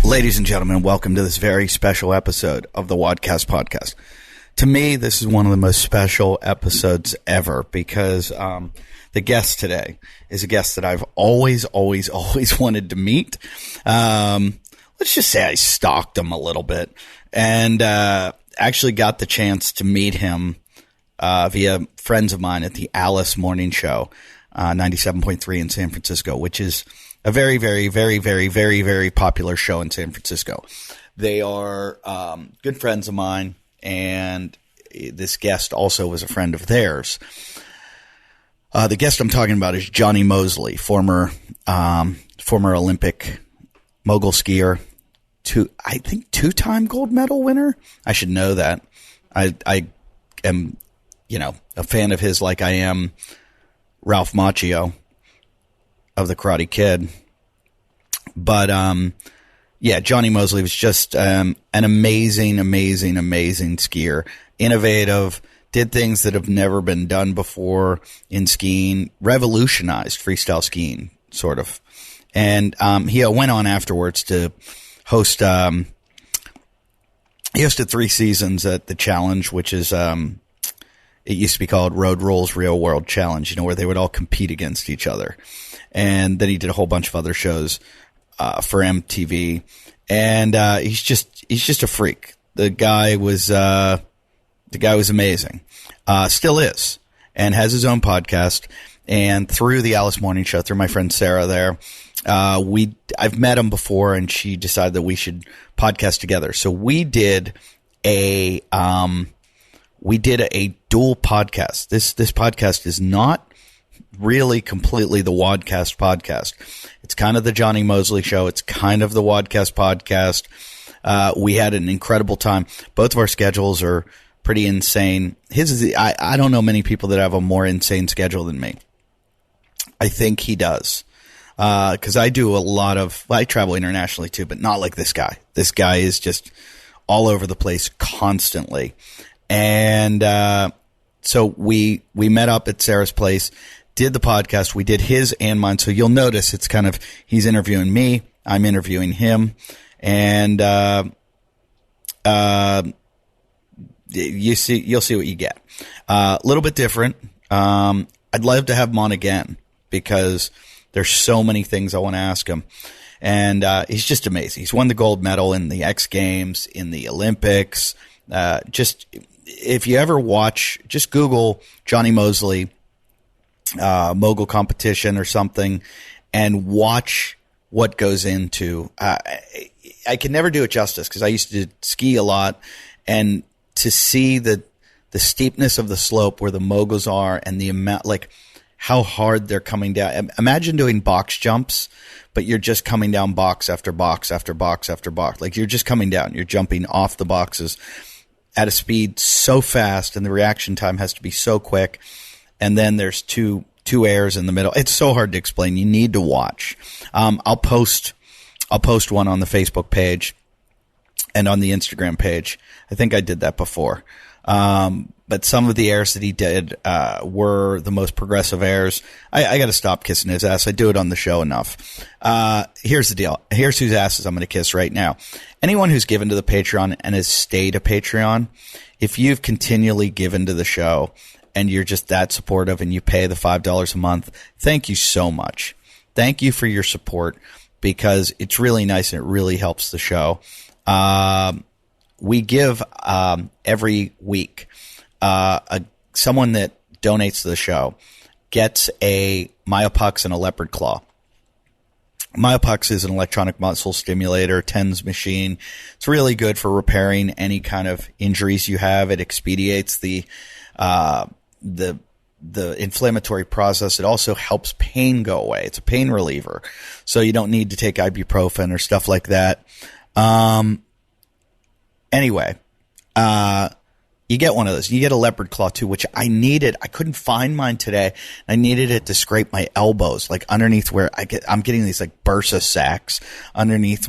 Ladies and gentlemen, welcome to this very special episode of the Wadcast podcast. To me, this is one of the most special episodes ever because the guest today is a guest that I've always wanted to meet. Let's just say I stalked him a little bit and actually got the chance to meet him via friends of mine at the Alice Morning Show, 97.3 in San Francisco, which is a very, very, very, very, very, very popular show in San Francisco. They are good friends of mine, and this guest also was a friend of theirs. The guest I'm talking about is Jonny Moseley, former Olympic mogul skier, two-time gold medal winner. I should know that. I am, a fan of his like I am Ralph Macchio of the Karate Kid. But, Jonny Moseley was just an amazing skier. Innovative, did things that have never been done before in skiing, revolutionized freestyle skiing, sort of. And he went on afterwards to host, he hosted 3 seasons at the Challenge, which is, it used to be called Road Rules Real World Challenge, where they would all compete against each other. And then he did a whole bunch of other shows for MTV, and he's just a freak. The guy was amazing, still is, and has his own podcast. And through the Alice Morning Show, through my friend Sarah there, I've met him before, and she decided that we should podcast together. So we did a dual podcast. This podcast is not really completely the Wadcast podcast. It's kind of the Jonny Moseley Show. It's kind of the Wadcast podcast. We had an incredible time. Both of our schedules are pretty insane. I don't know many people that have a more insane schedule than me. I think he does. Cause I do I travel internationally too, but not like this guy. This guy is just all over the place constantly. And, so we met up at Sarah's place, did the podcast. We did his and mine. So you'll notice it's kind of, he's interviewing me, I'm interviewing him, and you'll see what you get. A little bit different. I'd love to have him on again because there's so many things I want to ask him. And he's just amazing. He's won the gold medal in the X Games, in the Olympics. If you ever watch, just Google Jonny Moseley mogul competition or something and watch what goes into. I can never do it justice because I used to ski a lot, and to see the steepness of the slope where the moguls are and the amount, like how hard they're coming down. Imagine doing box jumps, but you're just coming down box after box after box after box. Like you're just coming down. You're jumping off the boxes at a speed so fast, and the reaction time has to be so quick. And then there's two airs in the middle. It's so hard to explain. You need to watch. I'll post one on the Facebook page and on the Instagram page. I think I did that before. But some of the airs that he did were the most progressive airs. I got to stop kissing his ass. I do it on the show enough. Here's the deal. Here's whose asses I'm going to kiss right now. Anyone who's given to the Patreon and has stayed a Patreon, if you've continually given to the show and you're just that supportive and you pay the $5 a month, thank you so much. Thank you for your support because it's really nice and it really helps the show. We give every week someone that donates to the show gets a Myopux and a leopard claw. Myopux is an electronic muscle stimulator, TENS machine. It's really good for repairing any kind of injuries you have. It expedites the inflammatory process. It also helps pain go away. It's a pain reliever, so you don't need to take ibuprofen or stuff like that. Anyway, you get one of those. You get a leopard claw too, which I needed. I couldn't find mine today. I needed it to scrape my elbows, like underneath where I'm getting these like bursa sacs underneath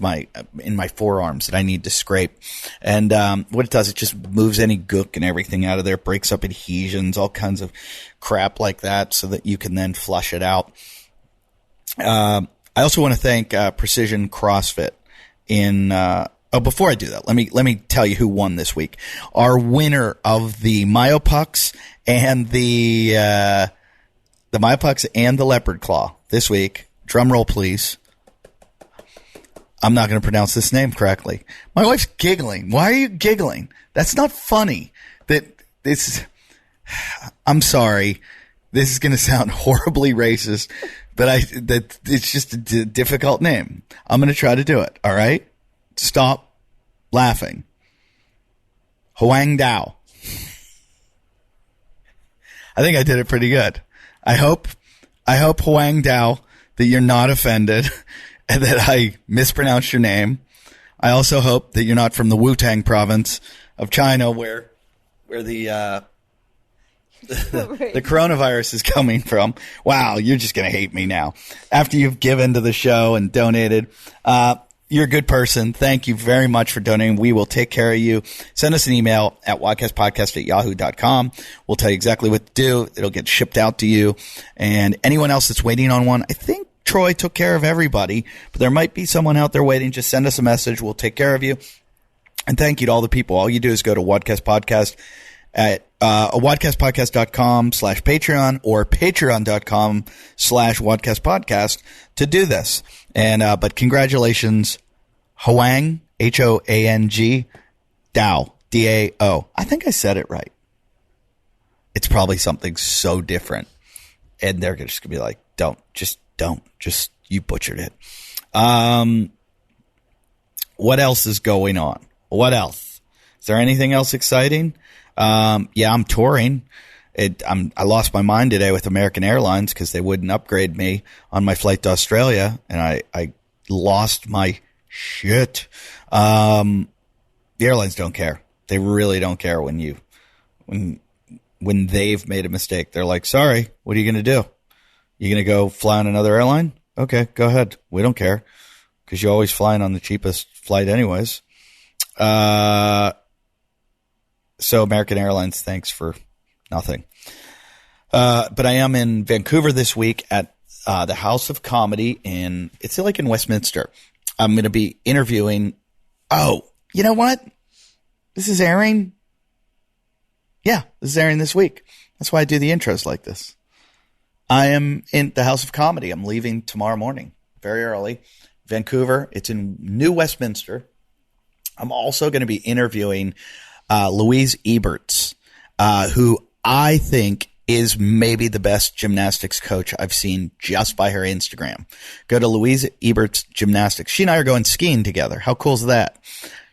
in my forearms that I need to scrape. And what it does, it just moves any gook and everything out of there, breaks up adhesions, all kinds of crap like that, so that you can then flush it out. I also want to thank Precision CrossFit before I do that, let me tell you who won this week. Our winner of the Myopucks and the Myopucks and the Leopard Claw this week. Drum roll, please. I'm not going to pronounce this name correctly. My wife's giggling. Why are you giggling? That's not funny. I'm sorry. This is going to sound horribly racist, but it's just a difficult name. I'm going to try to do it. All right? Stop laughing. Huang Dao. I think I did it pretty good. I hope Huang Dao that you're not offended and that I mispronounced your name. I also hope that you're not from the Wu-Tang province of China where the coronavirus is coming from. Wow, you're just going to hate me now. After you've given to the show and donated, you're a good person. Thank you very much for donating. We will take care of you. Send us an email at wadcastpodcast@yahoo.com. We'll tell you exactly what to do. It'll get shipped out to you. And anyone else that's waiting on one, I think Troy took care of everybody, but there might be someone out there waiting. Just send us a message. We'll take care of you. And thank you to all the people. All you do is go to Wadcast Podcast at wadcastpodcast.com/Patreon or patreon.com/wadcastpodcast to do this. And but congratulations, Huang, Hoang, Dao, Dao. I think I said it right. It's probably something so different. And they're just going to be like, don't. You butchered it. What else is going on? What else? Is there anything else exciting? Yeah, I'm touring. I lost my mind today with American Airlines because they wouldn't upgrade me on my flight to Australia, and I lost my shit. The airlines don't care. They really don't care when they've made a mistake. They're like, sorry, what are you going to do? You going to go fly on another airline? Okay, go ahead. We don't care because you're always flying on the cheapest flight anyways. So American Airlines, thanks for nothing. But I am in Vancouver this week at the House of Comedy it's like in Westminster. I'm going to be interviewing. Oh, you know what? This is airing. Yeah, this is airing this week. That's why I do the intros like this. I am in the House of Comedy. I'm leaving tomorrow morning, very early. Vancouver. It's in New Westminster. I'm also going to be interviewing Louise Eberts, who I think is maybe the best gymnastics coach I've seen just by her Instagram. Go to Louise Eberts Gymnastics. She and I are going skiing together. How cool is that?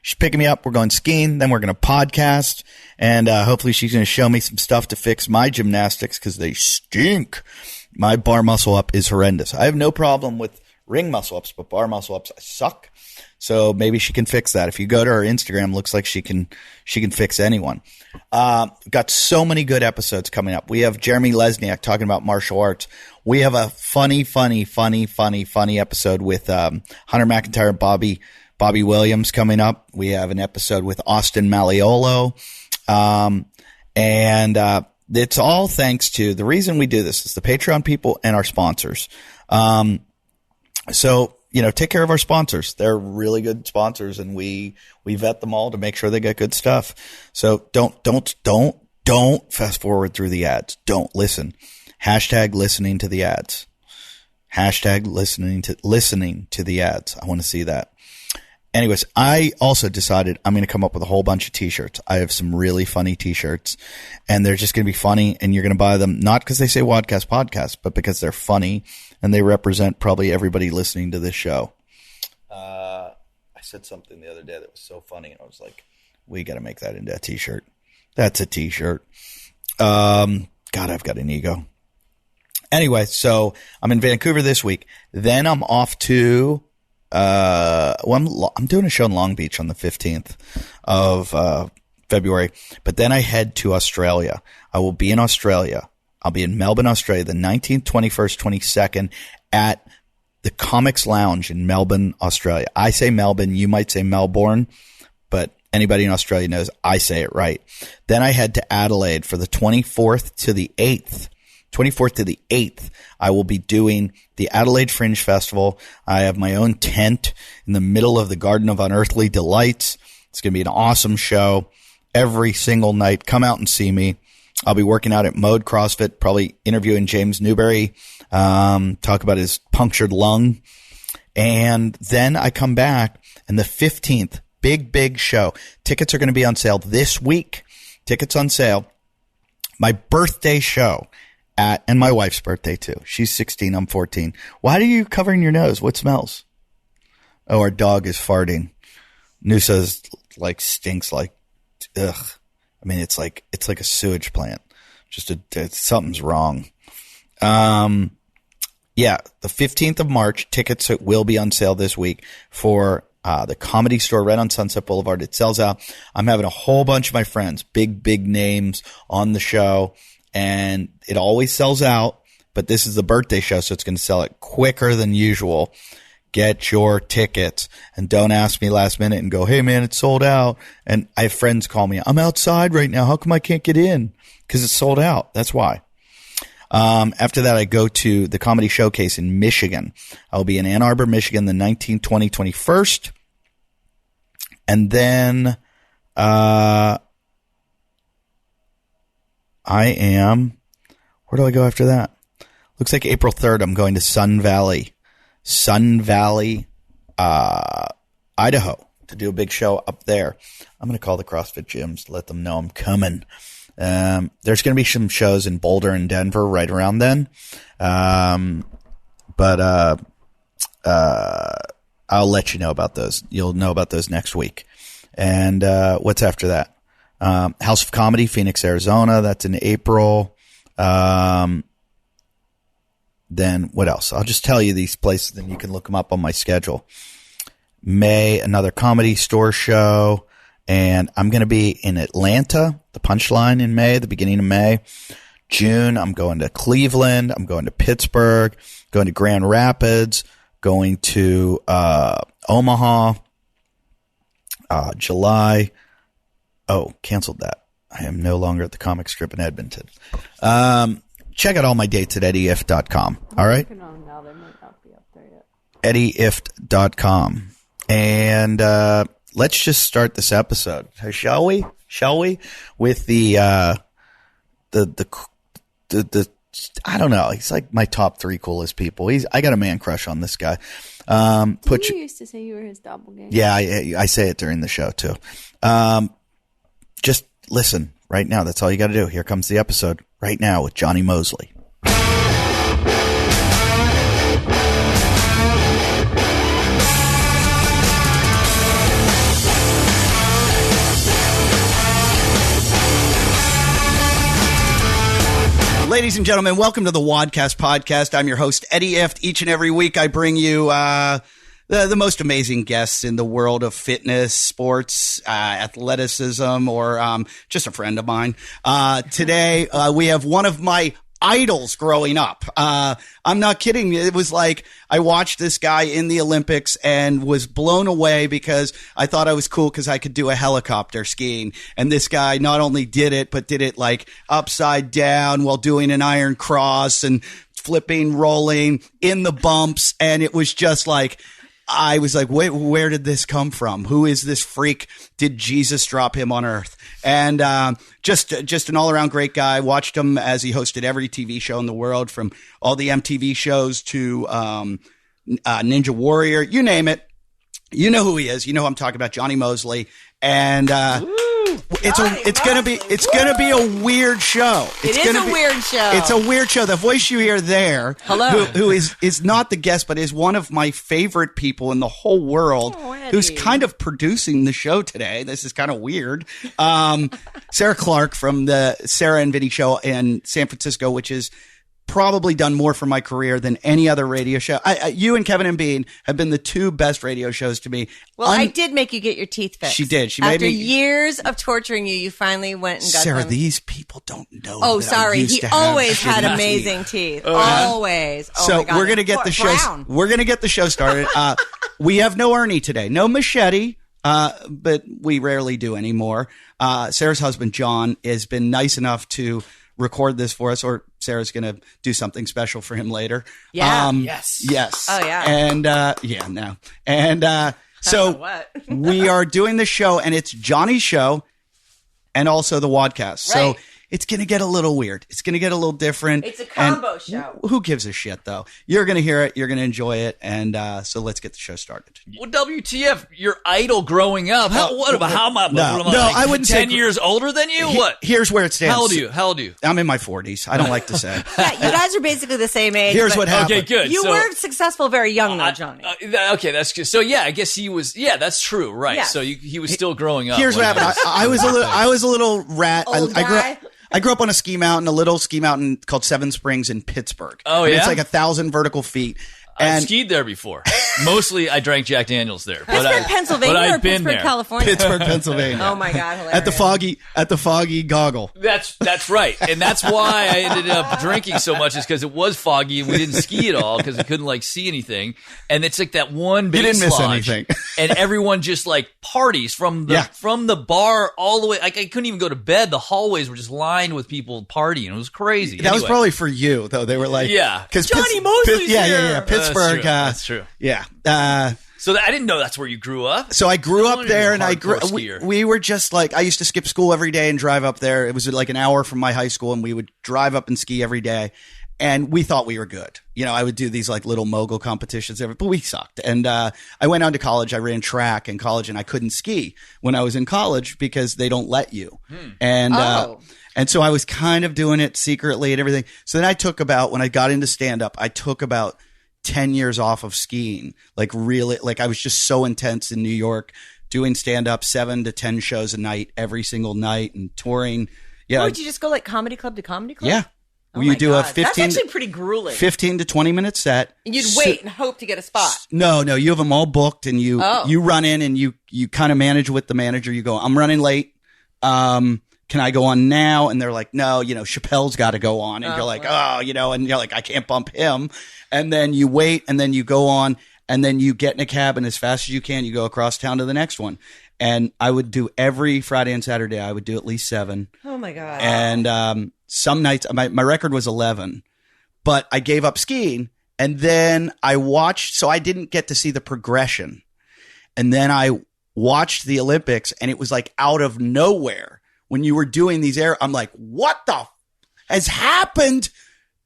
She's picking me up. We're going skiing. Then we're going to podcast. And hopefully she's going to show me some stuff to fix my gymnastics because they stink. My bar muscle up is horrendous. I have no problem with ring muscle ups, but bar muscle ups, I suck. So maybe she can fix that. If you go to her Instagram, looks like she can fix anyone. Got so many good episodes coming up. We have Jeremy Lesniak talking about martial arts. We have a funny episode with Hunter McIntyre and Bobby Williams coming up. We have an episode with Austin Malleolo. And it's all thanks to the reason we do this is the Patreon people and our sponsors. So, take care of our sponsors. They're really good sponsors and we vet them all to make sure they get good stuff. So don't fast forward through the ads. Don't listen. Hashtag listening to the ads. Hashtag listening to the ads. I want to see that. Anyways, I also decided I'm going to come up with a whole bunch of t-shirts. I have some really funny t-shirts and they're just going to be funny and you're going to buy them not because they say Wadcast Podcast, but because they're funny and they represent probably everybody listening to this show. I said something the other day that was so funny and I was like, we got to make that into a t-shirt. That's a t-shirt. God, I've got an ego. Anyway, so I'm in Vancouver this week. Then I'm off to I'm doing a show in Long Beach on the 15th of February, but then I head to Australia. I will be in Australia. I'll be in Melbourne, Australia, the 19th, 21st, 22nd at the Comics Lounge in Melbourne, Australia. I say Melbourne, you might say Melbourne, but anybody in Australia knows I say it right. Then I head to Adelaide for the 24th to the 8th 24th to the 8th, I will be doing the Adelaide Fringe Festival. I have my own tent in the middle of the Garden of Unearthly Delights. It's going to be an awesome show every single night. Come out and see me. I'll be working out at Mode CrossFit, probably interviewing James Newberry, talk about his punctured lung. And then I come back, and the 15th, big show. Tickets are going to be on sale this week. Tickets on sale. My birthday show and my wife's birthday too. She's 16. I'm 14. Why are you covering your nose? What smells? Oh, our dog is farting. Noosa's like stinks like, ugh. I mean, it's like a sewage plant. Something's wrong. Yeah, the 15th of March, tickets will be on sale this week for the Comedy Store right on Sunset Boulevard. It sells out. I'm having a whole bunch of my friends, big names on the show, and it always sells out, but this is the birthday show, so it's going to sell it quicker than usual. Get your tickets, and don't ask me last minute and go, hey, man, it's sold out. And I have friends call me, I'm outside right now. How come I can't get in? Because it's sold out. That's why. After that, I go to the Comedy Showcase in Michigan. I'll be in Ann Arbor, Michigan, the 19th, 20th, 21st. And then where do I go after that? Looks like April 3rd, I'm going to Sun Valley, Idaho, to do a big show up there. I'm going to call the CrossFit gyms, let them know I'm coming. There's going to be some shows in Boulder and Denver right around then. But I'll let you know about those. You'll know about those next week. And what's after that? House of Comedy, Phoenix, Arizona. That's in April. Then what else? I'll just tell you these places, then you can look them up on my schedule. May, another Comedy Store show. And I'm going to be in Atlanta, the Punchline in May, the beginning of May. June, I'm going to Cleveland. I'm going to Pittsburgh, going to Grand Rapids, going to Omaha. July. Oh, canceled that. I am no longer at the comic strip in Edmonton. Check out all my dates at eddyift.com. All right? Now they might not be up there yet. eddyift.com. And let's just start this episode, shall we? With the I don't know. He's like my top 3 coolest people. I got a man crush on this guy. Didn't you used to say you were his doppelganger? Yeah, I say it during the show too. Just listen right now. That's all you got to do. Here comes the episode right now with Jonny Moseley. Ladies and gentlemen, welcome to the Wadcast podcast. I'm your host, Eddie Ift. Each and every week I bring you the most amazing guests in the world of fitness, sports, athleticism, or just a friend of mine. Today we have one of my idols growing up. I'm not kidding. It was like I watched this guy in the Olympics and was blown away because I thought I was cool because I could do a helicopter skiing. And this guy not only did it, but did it like upside down while doing an iron cross and flipping, rolling in the bumps. And it was just like, I was like, wait, where did this come from? Who is this freak? Did Jesus drop him on earth? And just an all-around great guy. Watched him as he hosted every TV show in the world, from all the MTV shows to Ninja Warrior, you name it. You know who he is. You know who I'm talking about, Jonny Moseley. And it's gonna be a weird show. It is a weird show. It's a weird show. The voice you hear there, hello, who is not the guest, but is one of my favorite people in the whole world, who's kind of producing the show today. This is kind of weird. Sarah Clark from the Sarah and Vinny show in San Francisco, which is probably done more for my career than any other radio show. You and Kevin and Bean have been the 2 best radio shows to me. Well, I did make you get your teeth fixed. She did. She After made me. years of torturing you, you finally went and got Sarah, them. These people don't know. Oh, that sorry. I used He to have always had shitty amazing teeth. Always. Oh, so my God. we're gonna get the show. We're gonna get the show started. We have no Ernie today. No machete. But we rarely do anymore. Sarah's husband, John, has been nice enough to record this for us, or Sarah's going to do something special for him later. Yeah. Yes. Oh, yeah. And, And so what? we are doing the show, and it's Jonny's show and also the Wadcast. Right. So it's going to get a little weird. It's going to get a little different. It's a combo show. Who gives a shit, though? You're going to hear it. You're going to enjoy it. And so let's get the show started. Well, WTF, your idol growing up. How am I? I wouldn't say 10 years older than you? What? Here's where it stands. How old are you? I'm in my 40s. I don't like to say. Yeah, you guys are basically the same age. Here's but what happened. Okay, good. You were successful very young, though, Jonny. Okay, that's good. So yeah, I guess he was. Yeah, that's true. Right. Yeah. So he was still growing up. Here's what happened. I was a little rat. Old guy. I grew up on a ski mountain, a little ski mountain called Seven Springs in Pittsburgh. Oh, And yeah? it's like 1,000 vertical feet. I And skied there before. Mostly, I drank Jack Daniels there. Pittsburgh, Pennsylvania, but or I've been Pittsburgh, there. California? Pittsburgh, Pennsylvania. Oh my God, hilarious. At the foggy goggle. That's right, and that's why I ended up drinking so much. Is because it was foggy and we didn't ski at all because we couldn't see anything. And it's like that one big didn't miss lodge, anything. and everyone just parties from the bar all the way. I couldn't even go to bed. The hallways were just lined with people partying. It was crazy. That was probably for you, though. They were like, Yeah. because Jonny Moseley's here. Yeah. Pittsburgh. That's true. Yeah. So I didn't know that's where you grew up. So I grew up wanted there, to be a and hardcore skier. we were just I used to skip school every day and drive up there. It was like an hour from my high school, and we would drive up and ski every day. And we thought we were good. I would do these little mogul competitions, but we sucked. And I went on to college. I ran track in college, and I couldn't ski when I was in college because they don't let you. And and so I was kind of doing it secretly and everything. So then when I got into stand up, I took about 10 years off of skiing. Really, I was just so intense in New York doing stand up 7 to 10 shows a night, every single night, and touring. Yeah. Would you just go comedy club to comedy club? Yeah. Oh You my do God. a 15 That's actually pretty grueling. 15 to 20 minute set. And you'd wait and hope to get a spot. No, you have them all booked, and you run in and you kind of manage with the manager. You go, I'm running late. Can I go on now? And they're like, no, Chappelle's got to go on. And you're like, and you're like, I can't bump him. And then you wait, and then you go on, and then you get in a cab, and as fast as you can, you go across town to the next one. And I would do every Friday and Saturday. I would do at least 7. Oh my God. And some nights, my record was 11, but I gave up skiing. And then I watched, so I didn't get to see the progression. And then watched the Olympics, and it was out of nowhere when you were doing these I'm like, what the has happened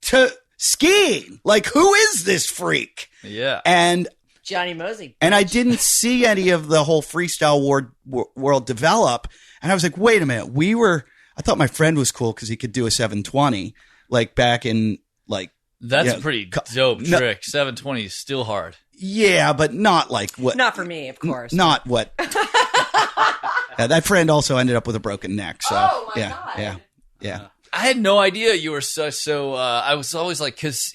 to skiing? Who is this freak? Yeah. And Jonny Moseley. and I didn't see any of the whole freestyle world develop. And I was like, wait a minute. I thought my friend was cool because he could do a 720 back in That's a pretty dope trick. 720 is still hard. Yeah, but not what. Not for me, of course. Not what. That friend also ended up with a broken neck. So Oh, my yeah, God. yeah. I had no idea you were so. I was always because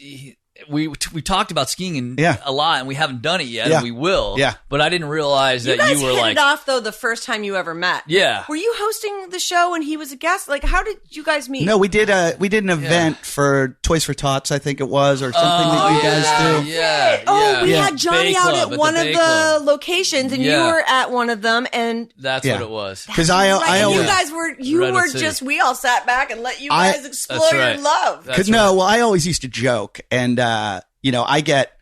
we talked about skiing a lot, and we haven't done it yet, Yeah. and we will. Yeah. But I didn't realize that guys you were hit it off, though, the first time you ever met. Yeah. Were you hosting the show and he was a guest? How did you guys meet? No, we did an event for Toys for Tots, I think it was, or something that you guys do. Yeah. Oh, we yeah. had Jonny Bay out Club at one of Bay the Club. locations, and you Yeah. were at one of them, and That's Yeah. what it was. Because I and you always. guys were Redwood City. just, we all sat back and let you I- guys explore That's your right. love. That's I always used to joke, and I get,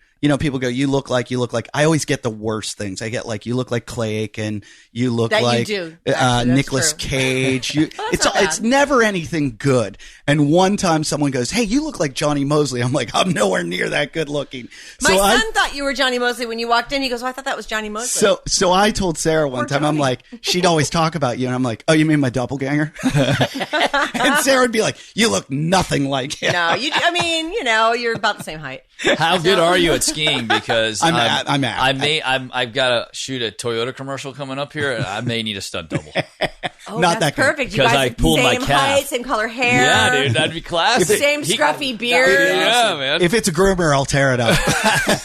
people go, you look like. I always get the worst things. I get you look like Clay Aiken, you look That you like do. Actually, that's Nicolas true. Cage. That's not bad. It's never anything good. And one time someone goes, hey, you look like Jonny Moseley. I'm like, I'm nowhere near that good looking. My son thought you were Jonny Moseley when you walked in. He goes, I thought that was Jonny Moseley. So I told Sarah one time, I'm Jonny. like, she'd always talk about you, and I'm like, oh, you mean my doppelganger? And Sarah would be like, you look nothing like him. No, you're about the same height. How good are you at skiing? Because I'm I've got to shoot a Toyota commercial coming up here, and I may need a stunt double. Oh, Not that's that good. perfect. You 'Cause guys I are pulled my same calf. height, same color hair. Yeah, dude, that'd be classic. Same scruffy beard. Yeah, man. If it's a groomer, I'll tear it up.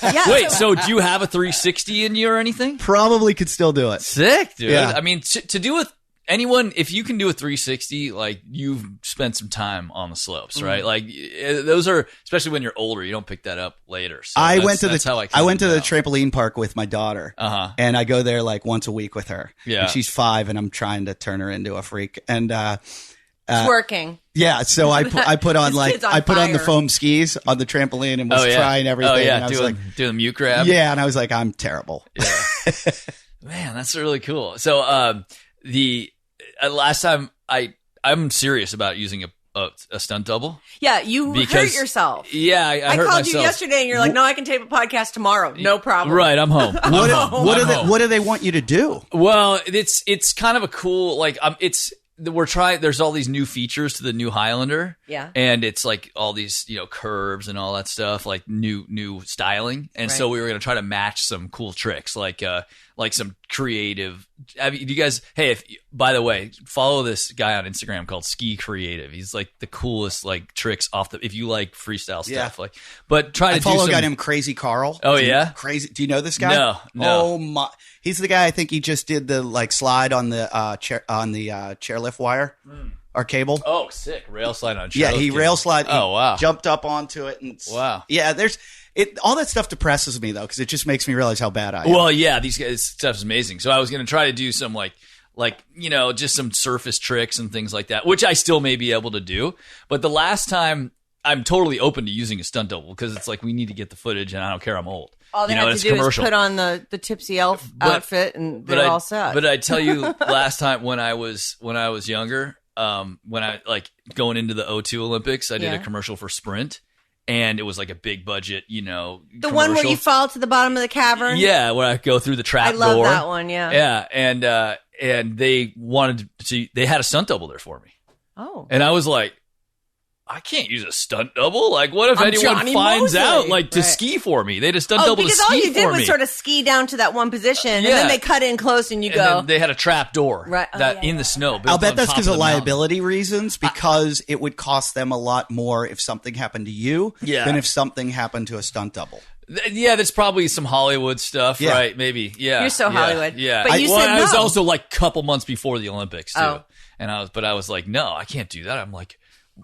Yeah, Wait, so do you have a 360 in you or anything? Probably could still do it. Sick, dude. Yeah. I mean, to do with anyone, if you can do a 360, you've spent some time on the slopes, right? Those are, especially when you're older, you don't pick that up later. So I went to the the trampoline park with my daughter, and I go there once a week with her. Yeah. And she's 5, and I'm trying to turn her into a freak. And Twerking. Yeah, so I put on This kid's on I put on the fire. foam skis on the trampoline and was trying everything. Oh yeah, and I was like, doing the mute grab. yeah, and I was like, I'm terrible. Man, that's really cool. So the last time I'm serious about using a stunt double. Yeah, you hurt yourself. Yeah, I hurt called myself. you yesterday, and you're like, "No, I can tape a podcast tomorrow. No problem." Right, I'm home. What do they want you to do? Well, it's kind of a cool we're trying. There's all these new features to the new Highlander. Yeah. And it's like all these, curves and all that stuff, like new styling. And so we were going to try to match some cool tricks, like some creative. I mean, you guys, hey, by the way, follow this guy on Instagram called Ski Creative. He's like the coolest, like tricks if you like freestyle stuff, but try to I follow a guy named Crazy Carl. Oh, yeah? Crazy. Do you know this guy? No. Oh my. He's the guy. I think he just did the slide on the chairlift wire or cable. Oh, sick! Rail slide on. Yeah, he rail slide. Oh wow! Jumped up onto it and wow. Yeah, all that stuff depresses me though because it just makes me realize how bad I am. Well, yeah, these guys stuff is amazing. So I was going to try to do some like just some surface tricks and things like that, which I still may be able to do. But the last time, I'm totally open to using a stunt double because it's like we need to get the footage, and I don't care. I'm old. All they have to do is put on the Tipsy Elf outfit, and they're all set. But I tell you, last time when I was younger, when I going into the O2 Olympics, I did a commercial for Sprint, and it was like a big budget, the one where you fall to the bottom of the cavern. Yeah, where I go through the trap door. I love that one. Yeah. Yeah, and they wanted to. They had a stunt double there for me. Oh. And I was like, I can't use a stunt double. Like, what if anyone Jonny finds Moseley. out, to ski for me? They had a stunt double to ski for me. Because all you did was sort of ski down to that one position, and then they cut in close, and you go. Then they had a trap door in the snow. I'll bet that's because of liability reasons, because it would cost them a lot more if something happened to you than if something happened to a stunt double. Yeah, there's probably some Hollywood stuff, right? Maybe, yeah. You're so Hollywood. Yeah. But you said no. I was also like a couple months before the Olympics, too. Oh. And I was like, no, I can't do that. I'm like,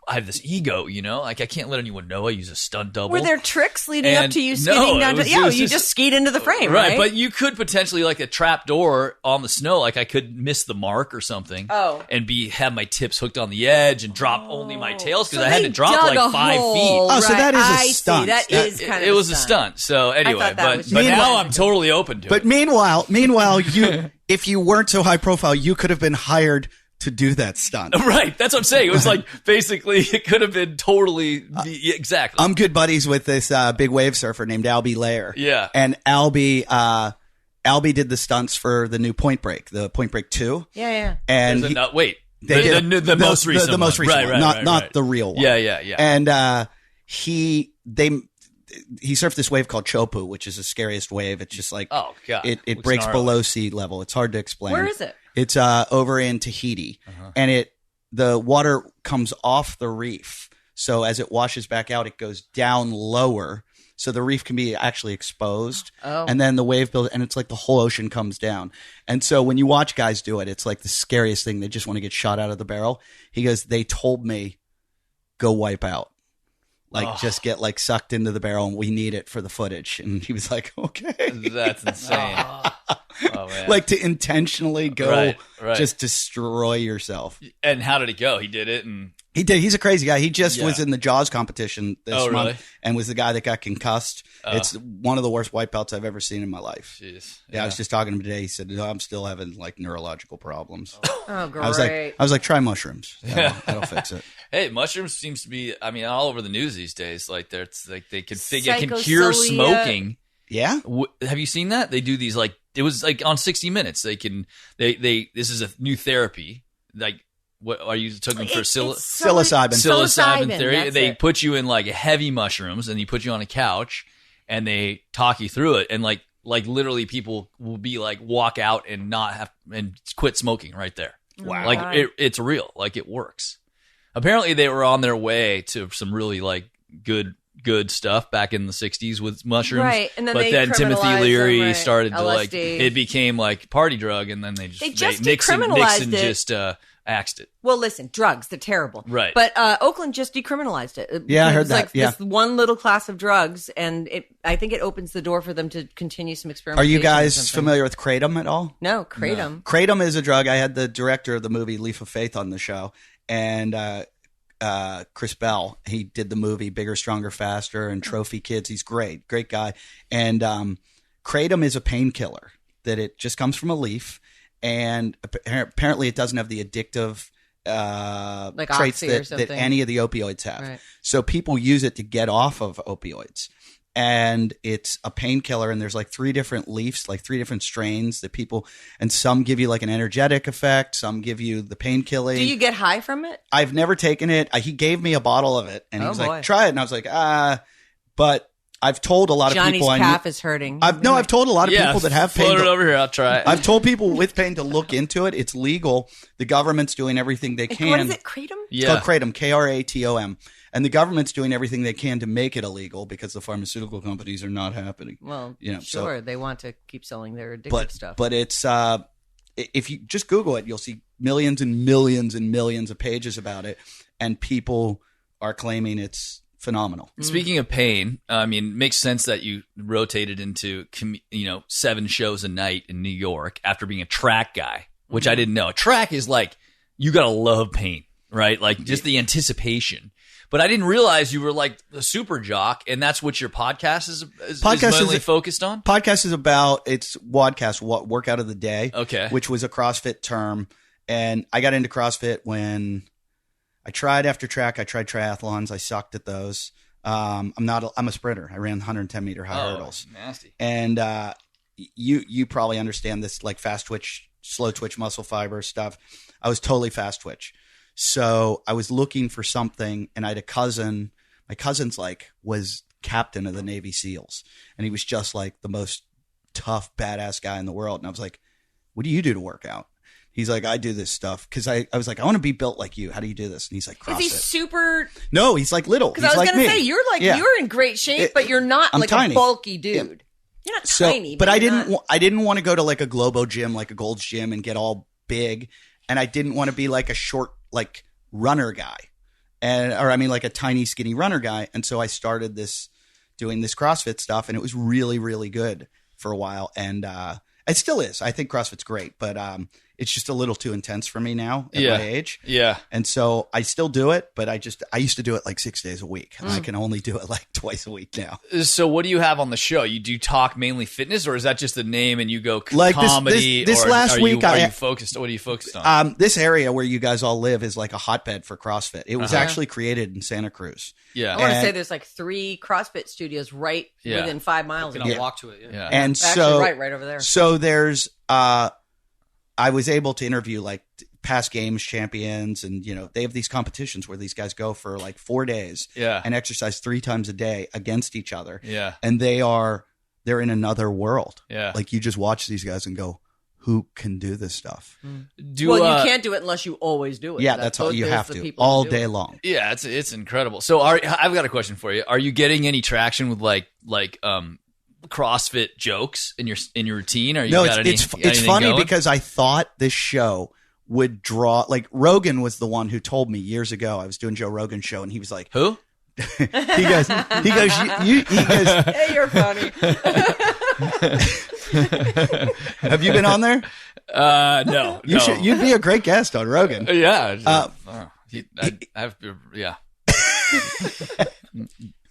I have this ego, like I can't let anyone know I use a stunt double. Were there tricks leading up to you skiing down to? Yeah, you just skied into the frame, right? But you could potentially like a trap door on the snow, like I could miss the mark or something. Oh, and have my tips hooked on the edge and drop only my tails because I had to drop like 5 feet. Oh, so that is a stunt. See, that is kind of. It was a stunt. So anyway, but now I'm totally open to it. But meanwhile, you if you weren't so high profile, you could have been hired to do that stunt. Right. That's what I'm saying. It was like, basically, it could have been totally, exactly. I'm good buddies with this big wave surfer named Albie Lair. Yeah. And Albie did the stunts for the new Point Break, the Point Break 2. Yeah. And the most recent one. The most recent one, not the real one. Yeah. And he surfed this wave called Chopu, which is the scariest wave. It's just like, oh god, it breaks below sea level. It's hard to explain. Where is it? It's over in Tahiti, and the water comes off the reef. So as it washes back out, it goes down lower, so the reef can be actually exposed. Oh. And then the wave builds, and it's like the whole ocean comes down. And so when you watch guys do it, it's like the scariest thing. They just want to get shot out of the barrel. He goes, they told me, go wipe out. Just get sucked into the barrel, and we need it for the footage. And he was like, okay. That's insane. Oh, man. To intentionally go just destroy yourself. And how did it go? He did it, and he did. He's a crazy guy. He just was in the Jaws competition this month, really? And was the guy that got concussed. It's one of the worst wipeouts I've ever seen in my life. Jeez. Yeah, I was just talking to him today. He said, I'm still having neurological problems. Oh, great. I was like, try mushrooms. That'll fix it. Hey, mushrooms seems to be, all over the news these days. Like, they can cure smoking. Yeah. Have you seen that? They do these it was on 60 Minutes. This is a new therapy. What are you taking for psilocybin? Psilocybin theory. They put you in heavy mushrooms, and they put you on a couch, and they talk you through it, and literally people will be walk out and not have and quit smoking right there. Wow. It's real. It works. Apparently they were on their way to some really good stuff back in the 60s with mushrooms. Right. And then Timothy Leary them, started to LSD. it became party drug, and then they just Nixon just axed it. Well, listen, drugs, they're terrible. Right. But Oakland just decriminalized it. Yeah, I heard that. This one little class of drugs, and I think it opens the door for them to continue some experimentation. Are you guys familiar with Kratom at all? No, Kratom. No. Kratom is a drug. I had the director of the movie Leap of Faith on the show, and Chris Bell. He did the movie Bigger, Stronger, Faster and Trophy Kids. He's great guy. And kratom is a painkiller that it just comes from a leaf, and apparently it doesn't have the addictive like traits oxy or that something. any of the opioids have. Right. So people use it to get off of opioids. And it's a painkiller, and there's like 3 different leaves, like 3 different strains that people, and some give you like an energetic effect, some give you the painkilling. Do you get high from it? I've never taken it. He gave me a bottle of it, and he was like, try it. And I was like, but I've told a lot of Johnny's people. calf is hurting. I've told a lot of people that have pain. Float it over here. I'll try it. I've told people with pain to look into it. It's legal. The government's doing everything they can. What is it, kratom? It's called kratom, Kratom. And the government's doing everything they can to make it illegal because the pharmaceutical companies are not happening. Well, sure. So, they want to keep selling their addictive stuff. But it's if you just Google it, you'll see millions and millions and millions of pages about it, and people are claiming it's phenomenal. Speaking of pain, I mean, it makes sense that you rotated into 7 shows a night in New York after being a track guy, which I didn't know. Track is like, you gotta love pain, right? Like just the anticipation. But I didn't realize you were like a super jock, and that's what your podcast is mainly focused on? Podcast is about, it's WODcast, workout of the day, which was a CrossFit term. And I got into CrossFit when I tried after track. I tried triathlons. I sucked at those. I'm a sprinter. I ran 110-meter high hurdles. Nasty. And you probably understand this, like fast twitch, slow twitch muscle fiber stuff. I was totally fast twitch. So I was looking for something, and I had a cousin. My cousin's was captain of the Navy SEALs, and he was just like the most tough, badass guy in the world. And I was like, what do you do to work out? He's like, I do this stuff. Because I was like, I want to be built like you. How do you do this? And he's like, CrossFit. Is he super? No, he's like little. Because I was going to say, you're in great shape, but you're not like tiny. a bulky dude. Yeah. You're not tiny. But I didn't want to go to like a Globo gym, like a Gold's Gym, and get all big. And I didn't want to be like a short, like runner guy, like a tiny, skinny runner guy. And so I started doing this CrossFit stuff, and it was really, really good for a while. And it still is. I think CrossFit's great, but it's just a little too intense for me now at my age. Yeah. And so I still do it, but I used to do it like 6 days a week. And I can only do it like twice a week now. So what do you have on the show? Do you talk mainly fitness, or is that just the name and you go like comedy? This last week, what are you focused on? This area where you guys all live is like a hotbed for CrossFit. It was actually created in Santa Cruz. Yeah. I want to say there's like 3 CrossFit studios right within 5 miles. You can walk to it. Yeah. And so right over there. So there's I was able to interview like past games champions, and they have these competitions where these guys go for like 4 days and exercise 3 times a day against each other. Yeah. And they're in another world. Yeah. Like you just watch these guys and go, who can do this stuff? You can't do it unless you always do it. Yeah, that's all you have to all day long. Yeah, it's incredible. So I've got a question for you. Are you getting any traction with like CrossFit jokes in your routine? It's funny going? Because I thought this show would draw, like Rogan was the one who told me years ago. I was doing Joe Rogan's show, and he was like, who? he goes, he goes, hey, you're funny. Have you been on there? No. You'd be a great guest on Rogan. Yeah. Yeah.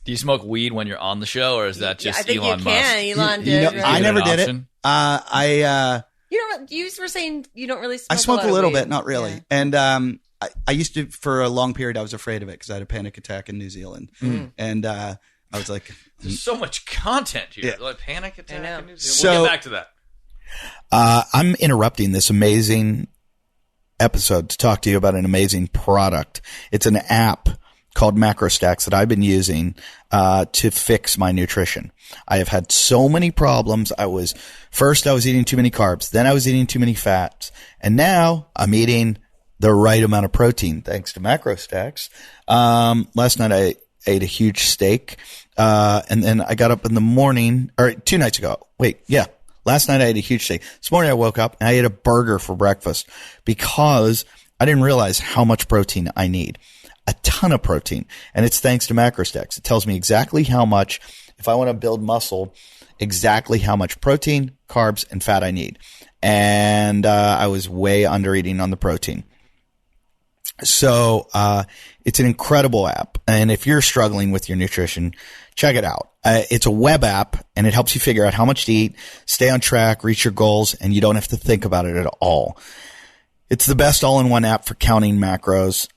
Do you smoke weed when you're on the show, or is that just I think Elon you Musk? can. Elon did. Right? I never did it. You were saying you don't really smoke. I smoke a little bit, not really. Yeah. And I used to, for a long period, I was afraid of it because I had a panic attack in New Zealand. And I was like, there's so much content here. Yeah. Like panic attack in New Zealand. So, we'll get back to that. I'm interrupting this amazing episode to talk to you about an amazing product. It's an app called MacroStacks that I've been using to fix my nutrition. I have had so many problems. I was eating too many carbs. Then I was eating too many fats. And now I'm eating the right amount of protein thanks to MacroStacks. Last night I ate a huge steak. And then I got up in the morning, or 2 nights ago. Last night I ate a huge steak. This morning I woke up and I ate a burger for breakfast because I didn't realize how much protein I need. A ton of protein. And it's thanks to MacroStacks. It tells me exactly how much, if I want to build muscle, exactly how much protein, carbs, and fat I need. And I was way under eating on the protein. So it's an incredible app. And if you're struggling with your nutrition, check it out. It's a web app, and it helps you figure out how much to eat, stay on track, reach your goals, and you don't have to think about it at all. It's the best all-in-one app for counting macros.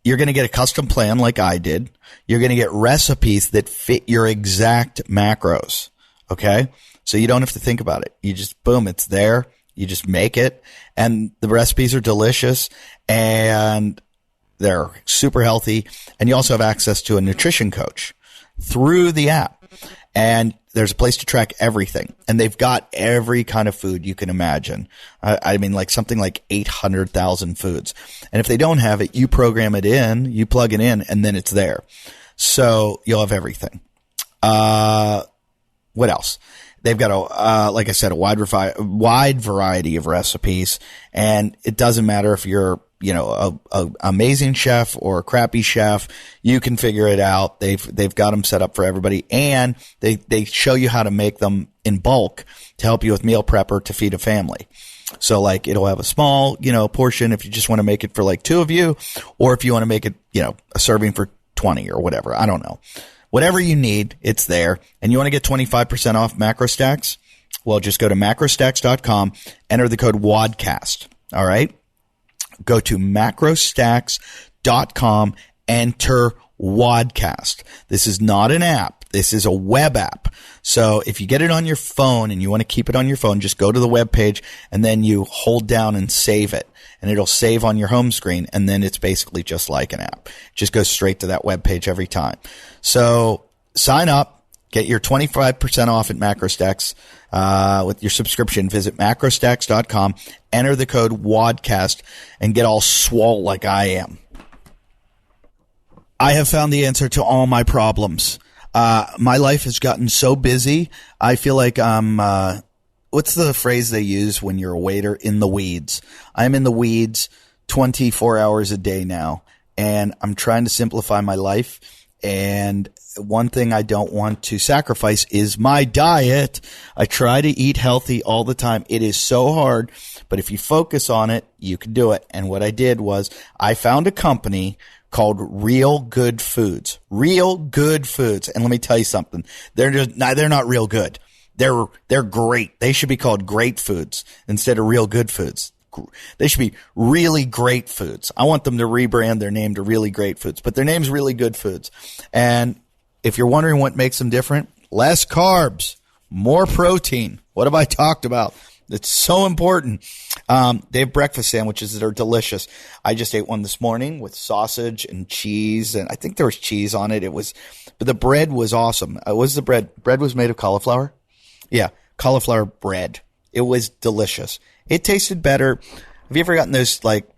You're going to get a custom plan like I did. You're going to get recipes that fit your exact macros. Okay? So you don't have to think about it. You just, boom, it's there. You just make it. And the recipes are delicious, and they're super healthy. And you also have access to a nutrition coach through the app. And there's a place to track everything. And they've got every kind of food you can imagine. I mean, like something like 800,000 foods. And if they don't have it, you program it in, you plug it in, and then it's there. So you'll have everything. What else? They've got like I said, a wide variety of recipes. And it doesn't matter if you're, a amazing chef or a crappy chef, you can figure it out. They've got them set up for everybody, and they show you how to make them in bulk to help you with meal prep or to feed a family. So like it'll have a small, portion if you just want to make it for like 2 of you, or if you want to make it, a serving for 20 or whatever. I don't know. Whatever you need, it's there. And you want to get 25% off MacroStacks? Well, just go to macrostacks.com, enter the code WODCAST. All right? Go to macrostacks.com, enter WODCAST. This is not an app. This is a web app. So if you get it on your phone and you want to keep it on your phone, just go to the web page and then you hold down and save it. And it'll save on your home screen. And then it's basically just like an app. It just goes straight to that web page every time. So sign up. Get your 25% off at MacroStacks with your subscription. Visit macrostacks.com, enter the code WODCAST, and get all swole like I am. I have found the answer to all my problems. My life has gotten so busy, I feel like I'm, what's the phrase they use when you're a waiter? In the weeds. I'm in the weeds 24 hours a day now, and I'm trying to simplify my life. And one thing I don't want to sacrifice is my diet. I try to eat healthy all the time. It is so hard, but if you focus on it, you can do it. And what I did was I found a company called Real Good Foods. Real Good Foods. And let me tell you something. They're not real good. They're great. They should be called Great Foods instead of Real Good Foods. They should be Really Great Foods. I want them to rebrand their name to Really Great Foods, but their name's Really Good Foods. And if you're wondering what makes them different, less carbs, more protein. What have I talked about? It's so important. They have breakfast sandwiches that are delicious. I just ate one this morning with sausage and cheese, and I think there was cheese on it. But the bread was awesome. What was the bread? Bread was made of cauliflower? Yeah, cauliflower bread. It was delicious. It tasted better. Have you ever gotten those, like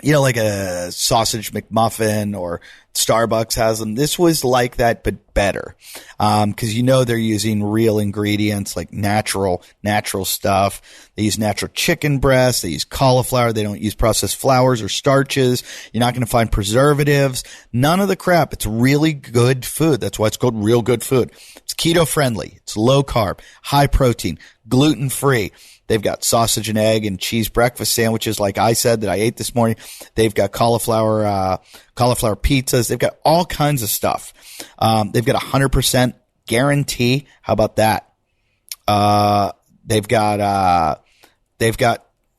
a sausage McMuffin, or Starbucks has them? This was like that, but better. Cause they're using real ingredients, like natural stuff. They use natural chicken breasts. They use cauliflower. They don't use processed flours or starches. You're not going to find preservatives. None of the crap. It's really good food. That's why it's called Real Good Food. It's keto friendly. It's low carb, high protein, gluten free. They've got sausage and egg and cheese breakfast sandwiches, like I said, that I ate this morning. They've got cauliflower pizzas. They've got all kinds of stuff. They've got 100% guarantee. How about that?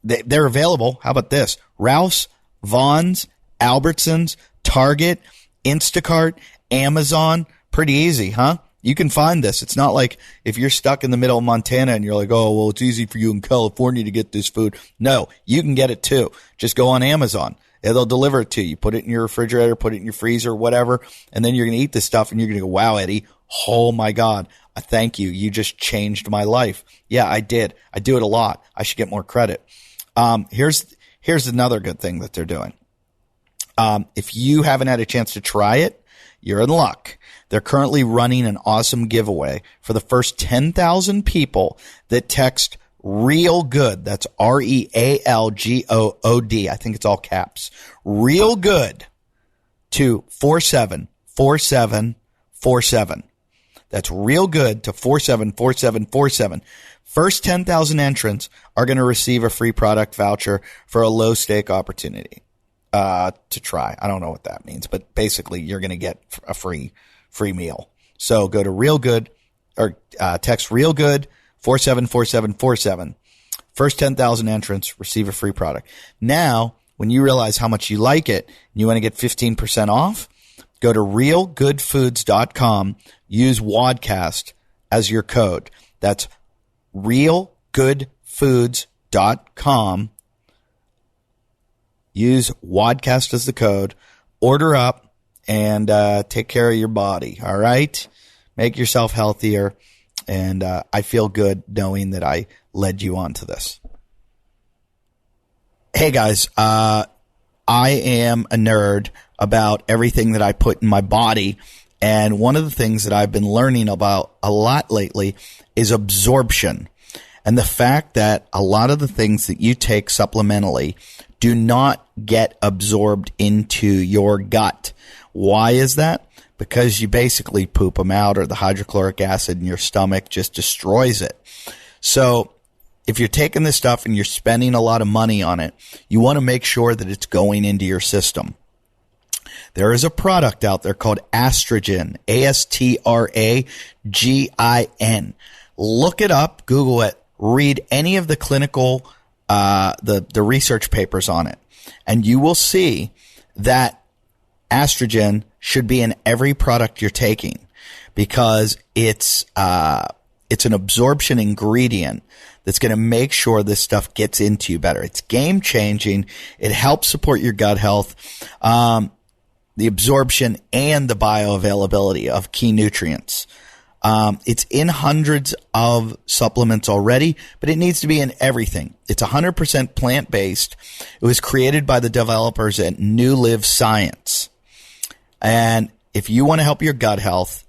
They're available. How about this? Rouse, Vons, Albertsons, Target, Instacart, Amazon. Pretty easy, huh? You can find this. It's not like if you're stuck in the middle of Montana and you're like, oh, well, it's easy for you in California to get this food. No, you can get it too. Just go on Amazon. They'll deliver it to you. Put it in your refrigerator, put it in your freezer, whatever. And then you're going to eat this stuff and you're going to go, wow, Eddie, oh my God, thank you. You just changed my life. Yeah, I did. I do it a lot. I should get more credit. Here's another good thing that they're doing. If you haven't had a chance to try it, you're in luck. They're currently running an awesome giveaway for the first 10,000 people that text Real Good. That's REALGOOD. I think it's all caps. Real Good to 474747. That's Real Good to 474747. First 10,000 entrants are going to receive a free product voucher for a low stake opportunity. to try. I don't know what that means, but basically you're going to get a free meal. So go to Real Good or text Real Good 474747. First 10,000 entrants receive a free product. Now, when you realize how much you like it and you want to get 15% off, go to realgoodfoods.com. Use Wadcast as your code. That's realgoodfoods.com. Use Wadcast as the code. Order up and take care of your body. All right? Make yourself healthier. And I feel good knowing that I led you on to this. Hey, guys. I am a nerd about everything that I put in my body. And one of the things that I've been learning about a lot lately is absorption. And the fact that a lot of the things that you take supplementally do not get absorbed into your gut. Why is that? Because you basically poop them out, or the hydrochloric acid in your stomach just destroys it. So if you're taking this stuff and you're spending a lot of money on it, you want to make sure that it's going into your system. There is a product out there called Astragen, ASTRAGIN. Look it up, Google it, read any of the clinical, the research papers on it, and you will see that Astragen should be in every product you're taking, because it's an absorption ingredient that's going to make sure this stuff gets into you better. It's game changing. It helps support your gut health, the absorption and the bioavailability of key nutrients. It's in hundreds of supplements already, but it needs to be in everything. It's 100% plant-based. It was created by the developers at New Live Science. And if you want to help your gut health,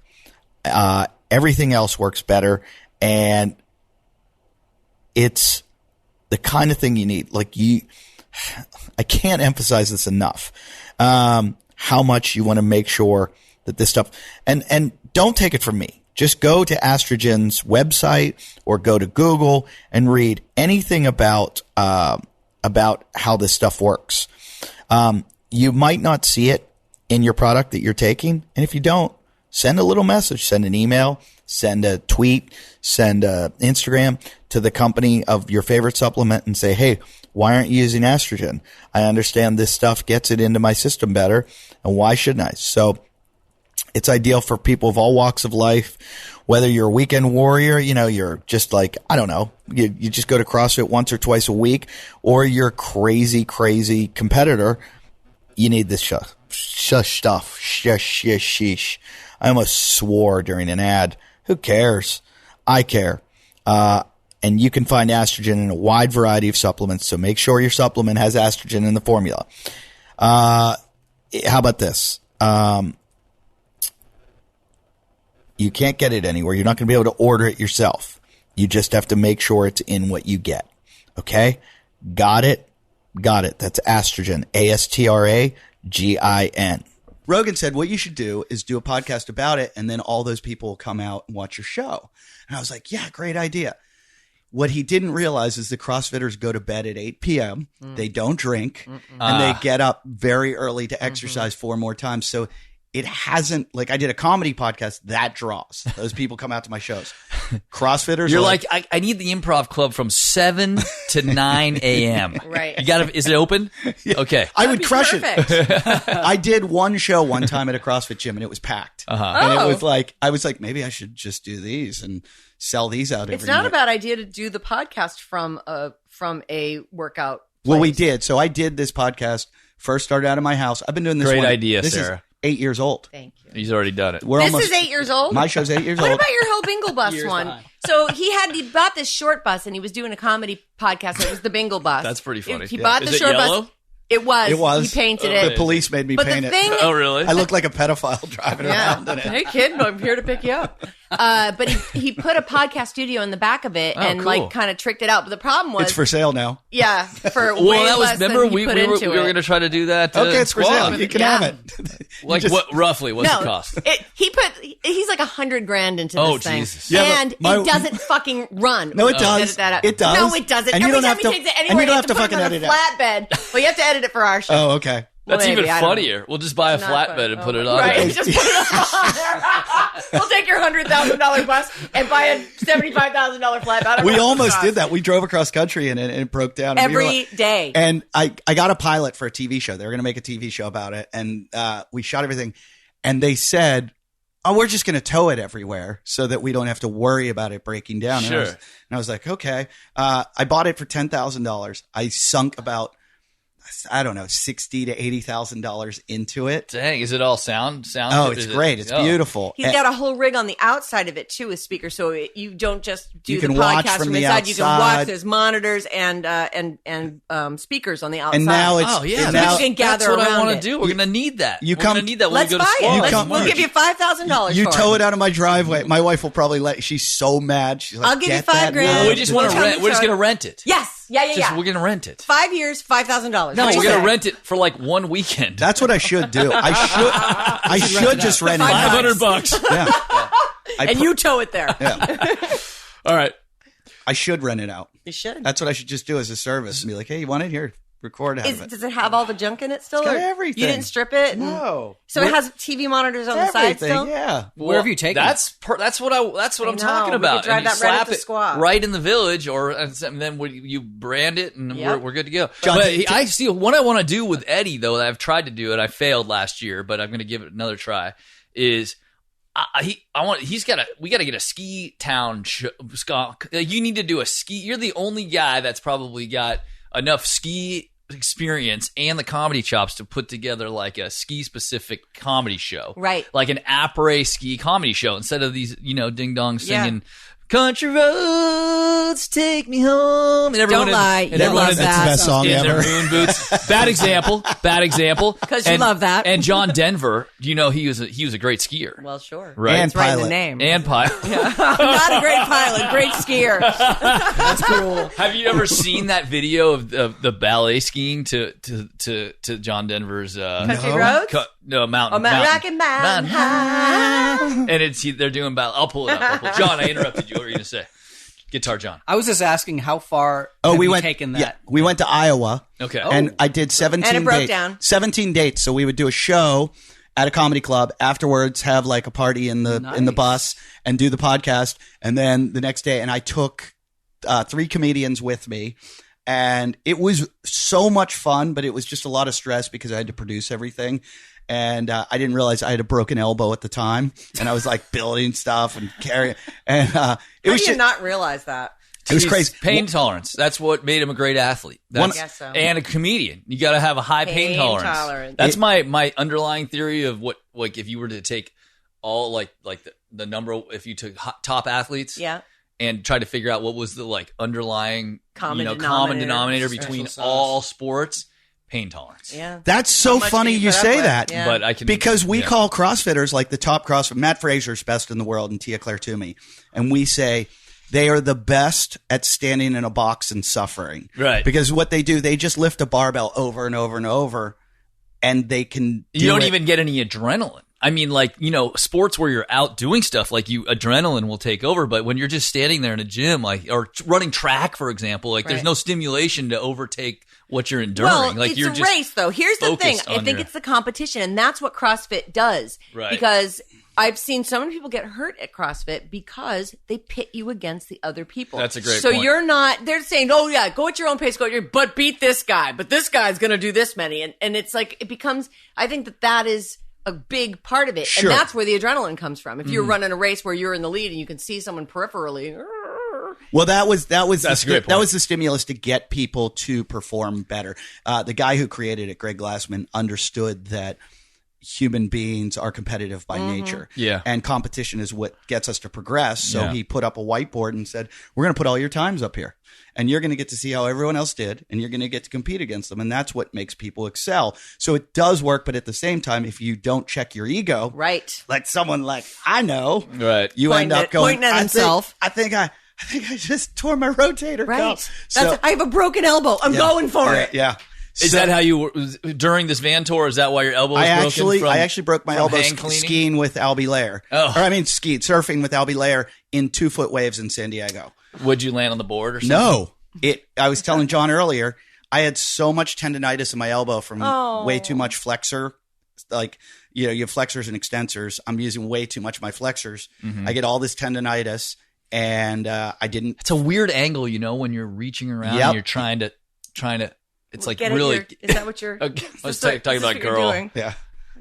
everything else works better. And it's the kind of thing you need. I can't emphasize this enough. How much you want to make sure that this stuff, and don't take it from me. Just go to Astragen's website or go to Google and read anything about how this stuff works. You might not see it in your product that you're taking. And if you don't, send a little message, send an email, send a tweet, send a Instagram to the company of your favorite supplement and say, hey, why aren't you using Astragen? I understand this stuff gets it into my system better, and why shouldn't I? So it's ideal for people of all walks of life, whether you're a weekend warrior, you're just like, I don't know, you just go to CrossFit once or twice a week, or you're a crazy competitor. You need this stuff. Sheesh. I almost swore during an ad. Who cares? I care. And you can find Astragen in a wide variety of supplements, so make sure your supplement has Astragen in the formula. How about this? You can't get it anywhere. You're not going to be able to order it yourself. You just have to make sure it's in what you get. Okay? Got it? Got it. That's Astragen. ASTRAGIN. Rogan said what you should do is do a podcast about it, and then all those people will come out and watch your show. And I was like, yeah, great idea. What he didn't realize is the CrossFitters go to bed at 8 p.m. They don't drink, and they get up very early to exercise 4 more times. So it hasn't, I did a comedy podcast that draws. Those people come out to my shows. CrossFitters. You're like, I need the improv club from 7 to 9 a.m. Right. Is it open? Yeah. Okay. I would crush it. I did one show one time at a CrossFit gym, and it was packed. And it was I was like, maybe I should just do these and sell these out every It's not night. a bad idea to do the podcast from a workout place. Well, we did. So I did this podcast, first started out of my house. I've been doing this Great one. idea, this Sarah. Is 8 years old. Thank you. He's already done it. We're This almost, is 8 years old? My show's 8 years What old. about your whole Bingle Bus Years one? behind. So he bought this short bus, and he was doing a comedy podcast. It was the Bingle Bus. That's pretty funny. He bought Is the it short yellow? bus. It was. It was. He painted The it. police made me But paint the it. thing, Oh, really? I look like a pedophile driving around in it. Hey kid, I'm here to pick you up. But he put a podcast studio in the back of it and cool. kind of tricked it out. But the problem was, It's for sale now. yeah, for way Well, that was, less remember, than he we put were into it. going to try to do that. Okay, it's for squad. sale. You can Yeah. have it. Like, what roughly? What's the cost? He's like $100,000 into Oh, this thing, Jesus. Yeah, and but it doesn't fucking run. No, it We does. edited that out. It does. No, it doesn't. And you Every don't time have he to- takes it and anywhere, you don't he have to put it fucking on a edit it out. flatbed. Well, you have to edit it for our show. Oh, okay. That's maybe, even I don't know. funnier. We'll just buy a Not flatbed funny. and put it on Right, there. just put it on there. We'll take your $100,000 bus and buy a $75,000 flatbed. I don't We know what almost it did costs. that. We drove across country and it broke down. And we were Every like- day. And I got a pilot for a TV show. They were going to make a TV show about it. And we shot everything. And they said, oh, we're just going to tow it everywhere so that we don't have to worry about it breaking down. Sure. And I was like, okay. I bought it for $10,000. I sunk about, I don't know, $60,000 to $80,000 into it. Dang, is it all sound? Oh, it's great. It's beautiful. He's got a whole rig on the outside of it too with speakers, so you don't just do You the can watch podcast from from the inside. You can outside. watch. There's monitors and speakers on the outside. And now it's Oh yeah, and now- that's, you can gather that's what I around want it. to do. We're gonna need that. You We're come- gonna need that when Let's we go to buy Squaw. it. come- We'll give you $5,000. you for tow it out of my driveway. My wife will probably let. She's so mad. She's like, I'll give you "Get $5 that grand. now." Well, we just want to We'll rent. We're just tell you gonna rent it. Yes. Yeah. Just we're gonna rent it. 5 years, $5,000. No, What we're you gonna say? rent it for like one weekend. That's what I should do. I should just rent it. out. $500. Yeah. And you tow it there. All right. I should rent it out. You should. That's what I should just do as a service and be like, hey, you want it? Here, record out of it. Does it have all the junk in it still? It's got or everything. You didn't strip it? No. So it has TV monitors on the side Everything, still? yeah. Where have you taken it? That's what I'm I talking know. We about. could drive And you that right slap up to it Squaw. right in the village, and then you brand it, and Yep. we're good to go. John, but t- I see what I want to do with Eddie though. That I've tried to do it. I failed last year, but I'm going to give it another try. Is we got to get a ski town show. You need to do a ski. You're the only guy that's probably got enough ski experience and the comedy chops to put together like a ski specific comedy show, Right. Like an après ski comedy show instead of these, ding dong Yeah. singing. Country roads take me home. And everyone Don't lie. And You everyone love in, that. That's the best song in their ever. moon boots. Bad example. 'Cause you And- love that. And John Denver, he was a great skier, Well, sure. right? And It's right in the pilot. name. And pilot. Not a great pilot, great skier. That's cool. Have you ever seen that video of the ballet skiing to John Denver's Country No. roads? mountain? Oh, Mount Rockin' Mountain High. And they're doing ballet. I'll pull it up. John, I interrupted you. What were you gonna say? Guitar John. I was just asking how far Oh, have we you went. taken that? Yeah, we went to Iowa. Okay. And I did 17 And it broke dates. down. 17 dates. So we would do a show at a comedy club. Afterwards, have like a party in the Nice. bus and do the podcast. And then the next day, and I took 3 comedians with me. And it was so much fun, but it was just a lot of stress because I had to produce everything. And I didn't realize I had a broken elbow at the time, and I was like building stuff and carrying. And it How was do you just, not realize that? it was He's crazy. Pain tolerance. That's what made him a great athlete. That's, I guess so. And a comedian. You got to have a high pain, Pain tolerance. tolerance. That's my underlying theory of what, like, if you were to take all like the number, if you took top athletes, Yeah. and try to figure out what was the like underlying Common common denominator. denominator Special between sauce. all sports, pain tolerance. Yeah. That's so much funny do you you put up say with? that. Yeah. But I can Because we yeah. call CrossFitters like the top CrossFit. Matt Fraser's best in the world and Tia Claire Toomey. And we say they are the best at standing in a box and suffering. Right. Because what they do, they just lift a barbell over and over and over, and they can You don't it. even get any adrenaline. I mean, like, sports where you're out doing stuff, like adrenaline will take over. But when you're just standing there in a gym, like, or running track, for example, like, there's Right. no stimulation to overtake what you're enduring. Well, Like, it's you're a just race, though. Here's the thing. focused I on think your- it's the competition, and that's what CrossFit does. Right. Because I've seen so many people get hurt at CrossFit because they pit you against the other people. That's a great so point. you're not, they're saying, oh, yeah, go at your own pace, but beat this guy. But this guy's going to do this many. And it's like, it becomes, I think that is a big part of it. Sure. And that's where the adrenaline comes from. If you're running a race where you're in the lead and you can see someone peripherally, Well, that was That's a great that point. was the stimulus to get people to perform better. The guy who created it, Greg Glassman, understood that human beings are competitive by nature. Yeah. And competition is what gets us to progress. So Yeah. he put up a whiteboard and said, we're going to put all your times up here. And you're going to get to see how everyone else did, and you're going to get to compete against them. And that's what makes people excel. So it does work, but at the same time, if you don't check your ego, right. like someone like I know, Right. you Pointing end up at- going, pointing at I himself. think I just tore my rotator Right. cuff. So, I have a broken elbow. I'm going for it. Yeah. Is that how you were during this van tour? Is that why your elbow was broken? I actually broke my from elbow hang cleaning? skiing with Albie Lair. Oh. Or I mean surfing with Albie Lair in 2-foot waves in San Diego. Would you land on the board or something? No. I was telling John earlier, I had so much tendonitis in my elbow from way too much flexor. Like, you have flexors and extensors. I'm using way too much of my flexors. I get all this tendonitis, and I didn't. It's a weird angle, when you're reaching around and you're trying to. It's like really. Is that what you're? Okay, I was talking about a girl. Yeah.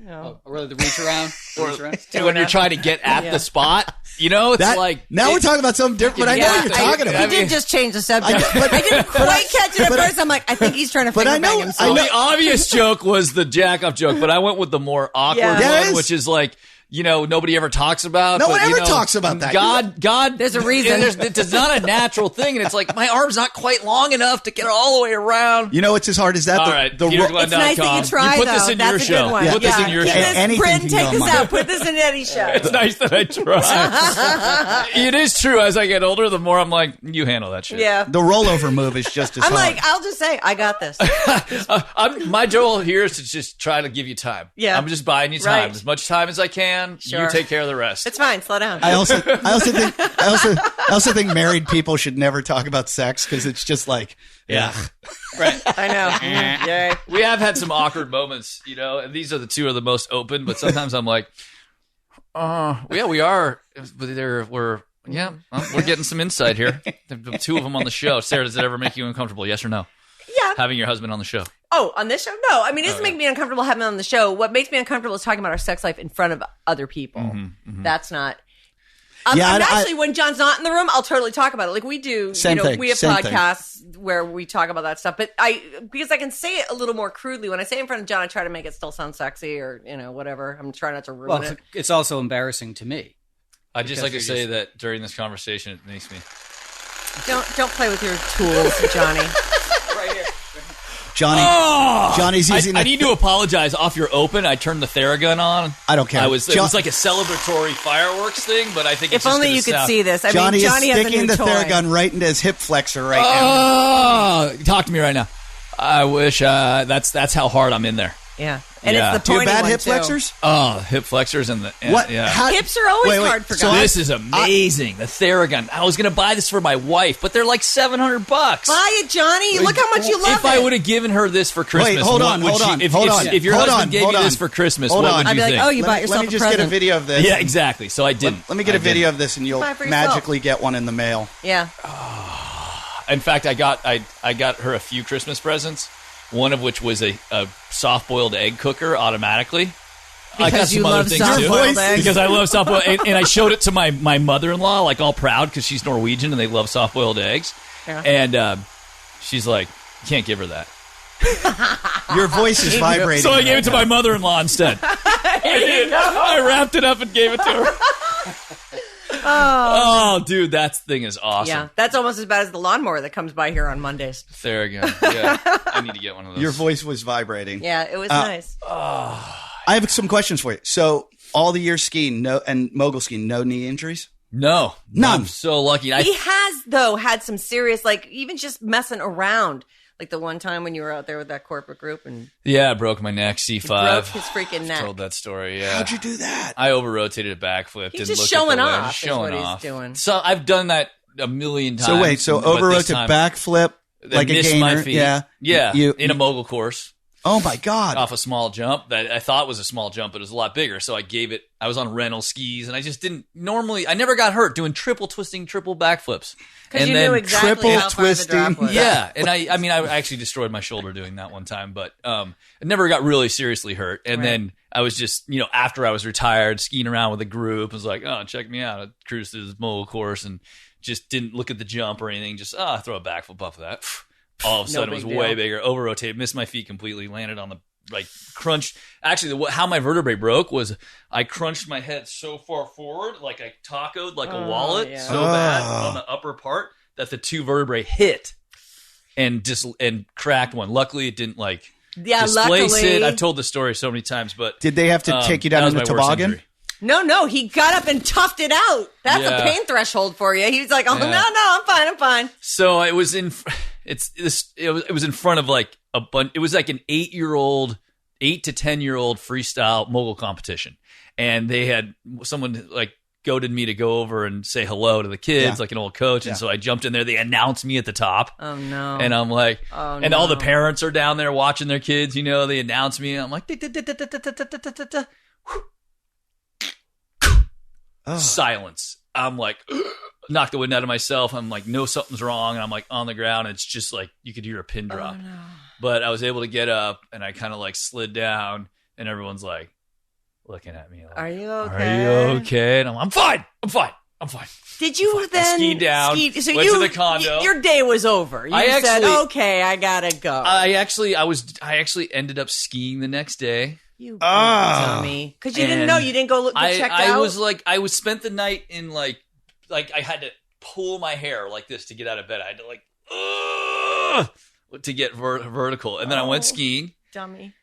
Or really the reach around. When you're trying to get at the spot, it's like now we're talking about something different. But I know what you're talking about. He did just change the subject. I didn't quite catch it at first. I'm like, I think he's trying to finger bang himself. The obvious joke was the jack off joke, but I went with the more awkward one, which is like. Nobody ever talks about. No one ever talks about that. God, there's a reason. It's not a natural thing, and it's like my arm's not quite long enough to get all the way around. It's as hard as that. All right, it's nice that you try. You put this in your show. Put this in your show. Brent, take this out. Put this in Eddie's show. It's nice that I try. It is true. As I get older, the more I'm like, you handle that shit. Yeah. The rollover move is just as hard. I'm like, I'll just say, I got this. My goal here is to just try to give you time. Yeah. I'm just buying you time, as much time as I can. Sure. You take care of the rest. It's fine. Slow down. I also think married people should never talk about sex because it's just like, right. I know. Yay. We have had some awkward moments, and these are the two of the most open. But sometimes I'm like, we are. We're getting some insight here. The two of them on the show. Sarah, does it ever make you uncomfortable? Yes or no? Yeah. Having your husband on the show. Oh, on this show? No. I mean, it doesn't make me uncomfortable having him on the show. What makes me uncomfortable is talking about our sex life in front of other people. That's not. Actually, when John's not in the room, I'll totally talk about it. Like we do. Same thing. We have Same podcasts where we talk about that stuff. But because I can say it a little more crudely. When I say it in front of John, I try to make it still sound sexy or, whatever. I'm trying not to ruin it. It's also embarrassing to me. I'd just like to say that during this conversation, it makes me. Don't play with your tools, Johnny. Right here. Johnny's using. I need to apologize. Off your open, I turned the Theragun on. I don't care. It was like a celebratory fireworks thing, but I think if only you could see this. Johnny is sticking has a new the toy. Theragun right into his hip flexor right now. Talk to me right now. I wish that's how hard I'm in there. Yeah. And Yeah. it's the Do you pointy have bad one, hip too. flexors? Oh, hip flexors and What? yeah. Hips are always hard for So guys. this is amazing. The Theragun. I was gonna buy this for my wife, but they're like $700. Buy it, Johnny. Look how much you love If I would have given her this for Christmas, hold on. If your husband gave you this for Christmas, what would I'd you be like, think? oh, you bought Let yourself me a just present. get a video of this. Yeah, exactly. So I didn't. Let me get a video of this, and you'll Buy it for yourself. magically get one in the mail. Yeah. In fact, I got her a few Christmas presents. One of which was a soft-boiled egg cooker automatically. I got Because you some other love things too. soft-boiled eggs. Because I love soft-boiled eggs. And I showed it to my mother-in-law, like all proud because she's Norwegian and they love soft-boiled eggs. Yeah. And she's like, you can't give her that. Your voice is vibrating. So I gave it to my mother-in-law instead. I wrapped it up and gave it to her. Oh, dude, that thing is awesome. Yeah. That's almost as bad as the lawnmower that comes by here on Mondays. Theragun. Yeah, I need to get one of those. Your voice was vibrating. Yeah, it was nice. I have some questions for you. So, all the years skiing, and mogul skiing, no knee injuries? No, None. I'm so lucky. He has, though, had some serious, like, even just messing around. Like the one time when you were out there with that corporate group and Yeah, I broke my neck. C5. broke his freaking neck. Told that story. Yeah. How'd you do that? I over-rotated a backflip. He's didn't just look at showing the ledge. off is Showing what he's off. doing. So I've done that a million times. So, wait, so but over this to time, backflip, I like a missed gainer. my feet. Yeah. Yeah. You, in a mogul course. oh, my God. Off a small jump that I thought was a small jump, but it was a lot bigger. So I gave it. I was on rental skis, and I just didn't normally. I never got hurt doing triple twisting, triple backflips. Because you then knew exactly triple how far the drop twisting. was. Yeah, and I mean, I actually destroyed my shoulder doing that one time, but I never got really seriously hurt. And then I was just, after I was retired, skiing around with a group, I was like, oh, check me out. I cruised through this mogul course and just didn't look at the jump or anything. Just, throw a backflip off of that. All of a No sudden, it was big way deal. bigger. Over rotated, missed my feet completely, landed on the crunched. Actually, how my vertebrae broke was I crunched my head so far forward, like I tacoed like a wallet yeah. so bad on the upper part that the two vertebrae hit and cracked one. Luckily, it didn't displace luckily. it. I've told the story so many times, but Did they have to take you that down was in the my worst toboggan? injury. No, he got up and toughed it out. That's Yeah. a pain threshold for you. He was like, oh, Yeah. no, I'm fine. So it was in. It was in front of like a bunch. It was like an 8 to 10 year old freestyle mogul competition, and they had someone like goaded me to go over and say hello to the kids like an old coach. And so I jumped in there. They announced me at the top. Oh, no. And I'm like, and all the no. parents are down there watching their kids, you know, they announce me. And I'm like, silence. I'm like, knock the wind out of myself. I'm like, no, something's wrong. And I'm like on the ground. And it's just like, you could hear a pin drop. Oh, no. But I was able to get up and I kind of like slid down and everyone's like looking at me. Like, Are you okay? Are you okay? And I'm fine. I'm fine. Did you then I skied down, so went to the condo. Your day was over. You said, okay, I gotta go. I actually ended up skiing the next day. You dummy. Because you didn't know. You didn't go check out? I was spent the night in like I had to pull my hair like this to get out of bed. I had to to get vertical. And then I went skiing. Dummy.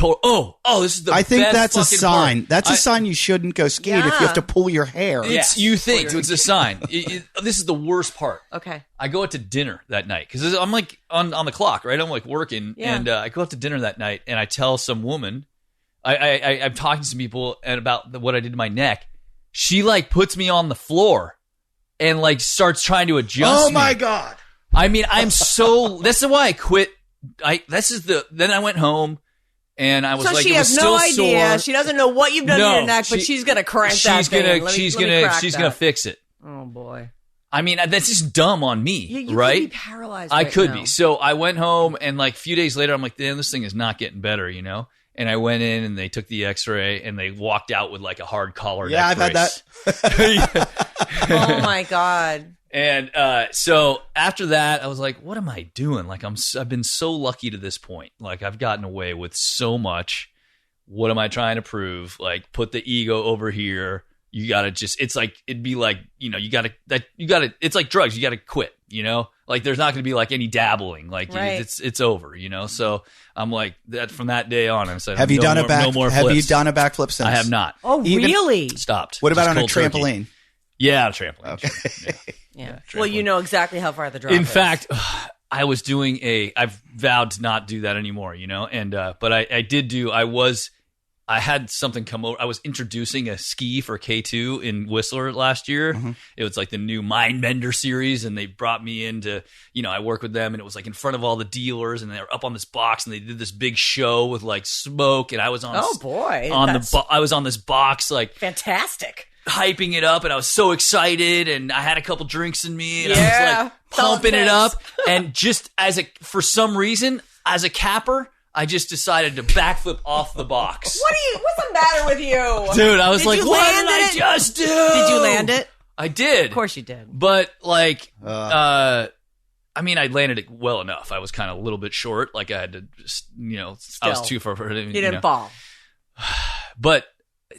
This is the I think best that's a fucking sign. part. That's a sign you shouldn't go skiing if you have to pull your hair. You think it's a sign. This is the worst part. Okay. I go out to dinner that night because I'm like on the clock, right? I'm like working, and I go out to dinner that night, and I tell some woman, I'm talking to some people and about what I did to my neck. She like puts me on the floor and like starts trying to adjust. Oh my God! I mean, I'm so. This is why I quit. Then I went home. And I was so like, she it was has still no idea. sore. She doesn't know what you've done to your neck, but she's gonna crank that thing. She's gonna fix it. Oh boy. I mean, that's just dumb on me, you right? could be paralyzed. I could now. be. So I went home, and like a few days later, I'm like, damn, this thing is not getting better, you know. And I went in, and they took the X-ray, and they walked out with like a hard collar. Yeah, neck I've brace. had that. Oh my God. And so after that, I was like, what am I doing? Like I've been so lucky to this point. Like I've gotten away with so much. What am I trying to prove? Like, put the ego over here. You gotta it's like, it'd be like, you know, it's like drugs. You gotta quit, you know? Like, there's not gonna be like any dabbling. Like, right. it's over, you know? So I'm like, that from that day on, I said, Have you done a backflip since? I have not. Oh, really? Stopped. What about Just on a cold turkey. trampoline? Yeah, a trampoline. Okay. Yeah. Trampoline. Well, you know exactly how far the drop In is. fact, I was doing I've vowed to not do that anymore, you know? And, but I did I had something come over. I was introducing a ski for K2 in Whistler last year. Mm-hmm. It was like the new Mindbender series, and they brought me into, you know, I work with them, and it was like in front of all the dealers, and they were up on this box, and they did this big show with like smoke, and I was on I was on this box, like fantastic, hyping it up, and I was so excited, and I had a couple drinks in me, and I was like pumping it up, and just for some reason, as a capper, I just decided to backflip off the box. What's the matter with you? Dude, I was like, what did I just do? Did you land it? I did. Of course you did. But like, I mean, I landed it well enough. I was kind of a little bit short. Like I had to just, you know, I was too far for it. You didn't fall. But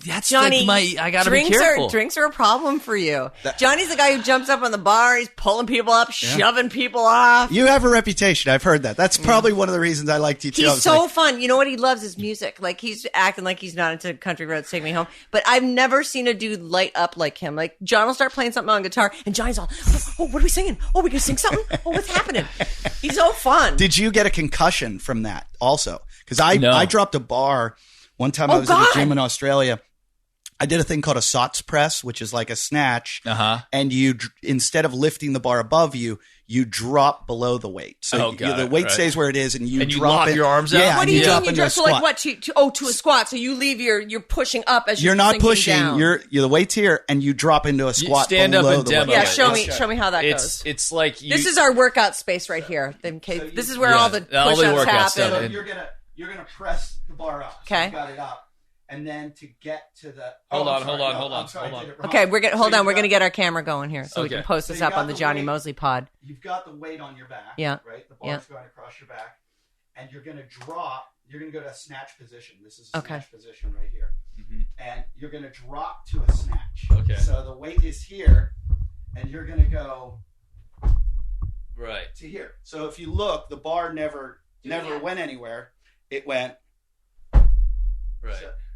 that's Johnny, like I gotta be careful. Drinks are a problem for you. Johnny's the guy who jumps up on the bar. He's pulling people up, shoving people off. You have a reputation. I've heard that. That's probably one of the reasons I liked you too. He's so fun. You know what he loves is music. Like he's acting like he's not into Country Roads Take Me Home. But I've never seen a dude light up like him. Like John will start playing something on guitar, and Johnny's all, "Oh, what are we singing? Oh, we gonna sing something? Oh, what's happening?" He's so fun. Did you get a concussion from that also? Because I dropped a bar one time. I was at a gym in Australia. I did a thing called a SOTS press, which is like a snatch. And you, instead of lifting the bar above you, you drop below the weight. So the weight stays where it is, and you drop lock your arms out. Yeah, what do you mean? You drop so like what? To a squat. So you leave you're pushing up as you're not pushing. Down. You're the weight's here, and you drop into a squat. Stand below up and the demo. Yeah, show me how that goes. It's like this is our workout space right here. This is where all the push-ups happen. So you're gonna press the bar up. Okay. So you got it up. And then to get to the hold on. Okay, we're gonna get our camera going here so we can post this up on the Jonny Moseley pod. You've got the weight on your back. Yeah. Right. The bar's going across your back, and you're gonna drop. You're gonna go to a snatch position. This is a snatch position right here, and you're gonna drop to a snatch. Okay. So the weight is here, and you're gonna go to here. So if you look, the bar never went anywhere. It went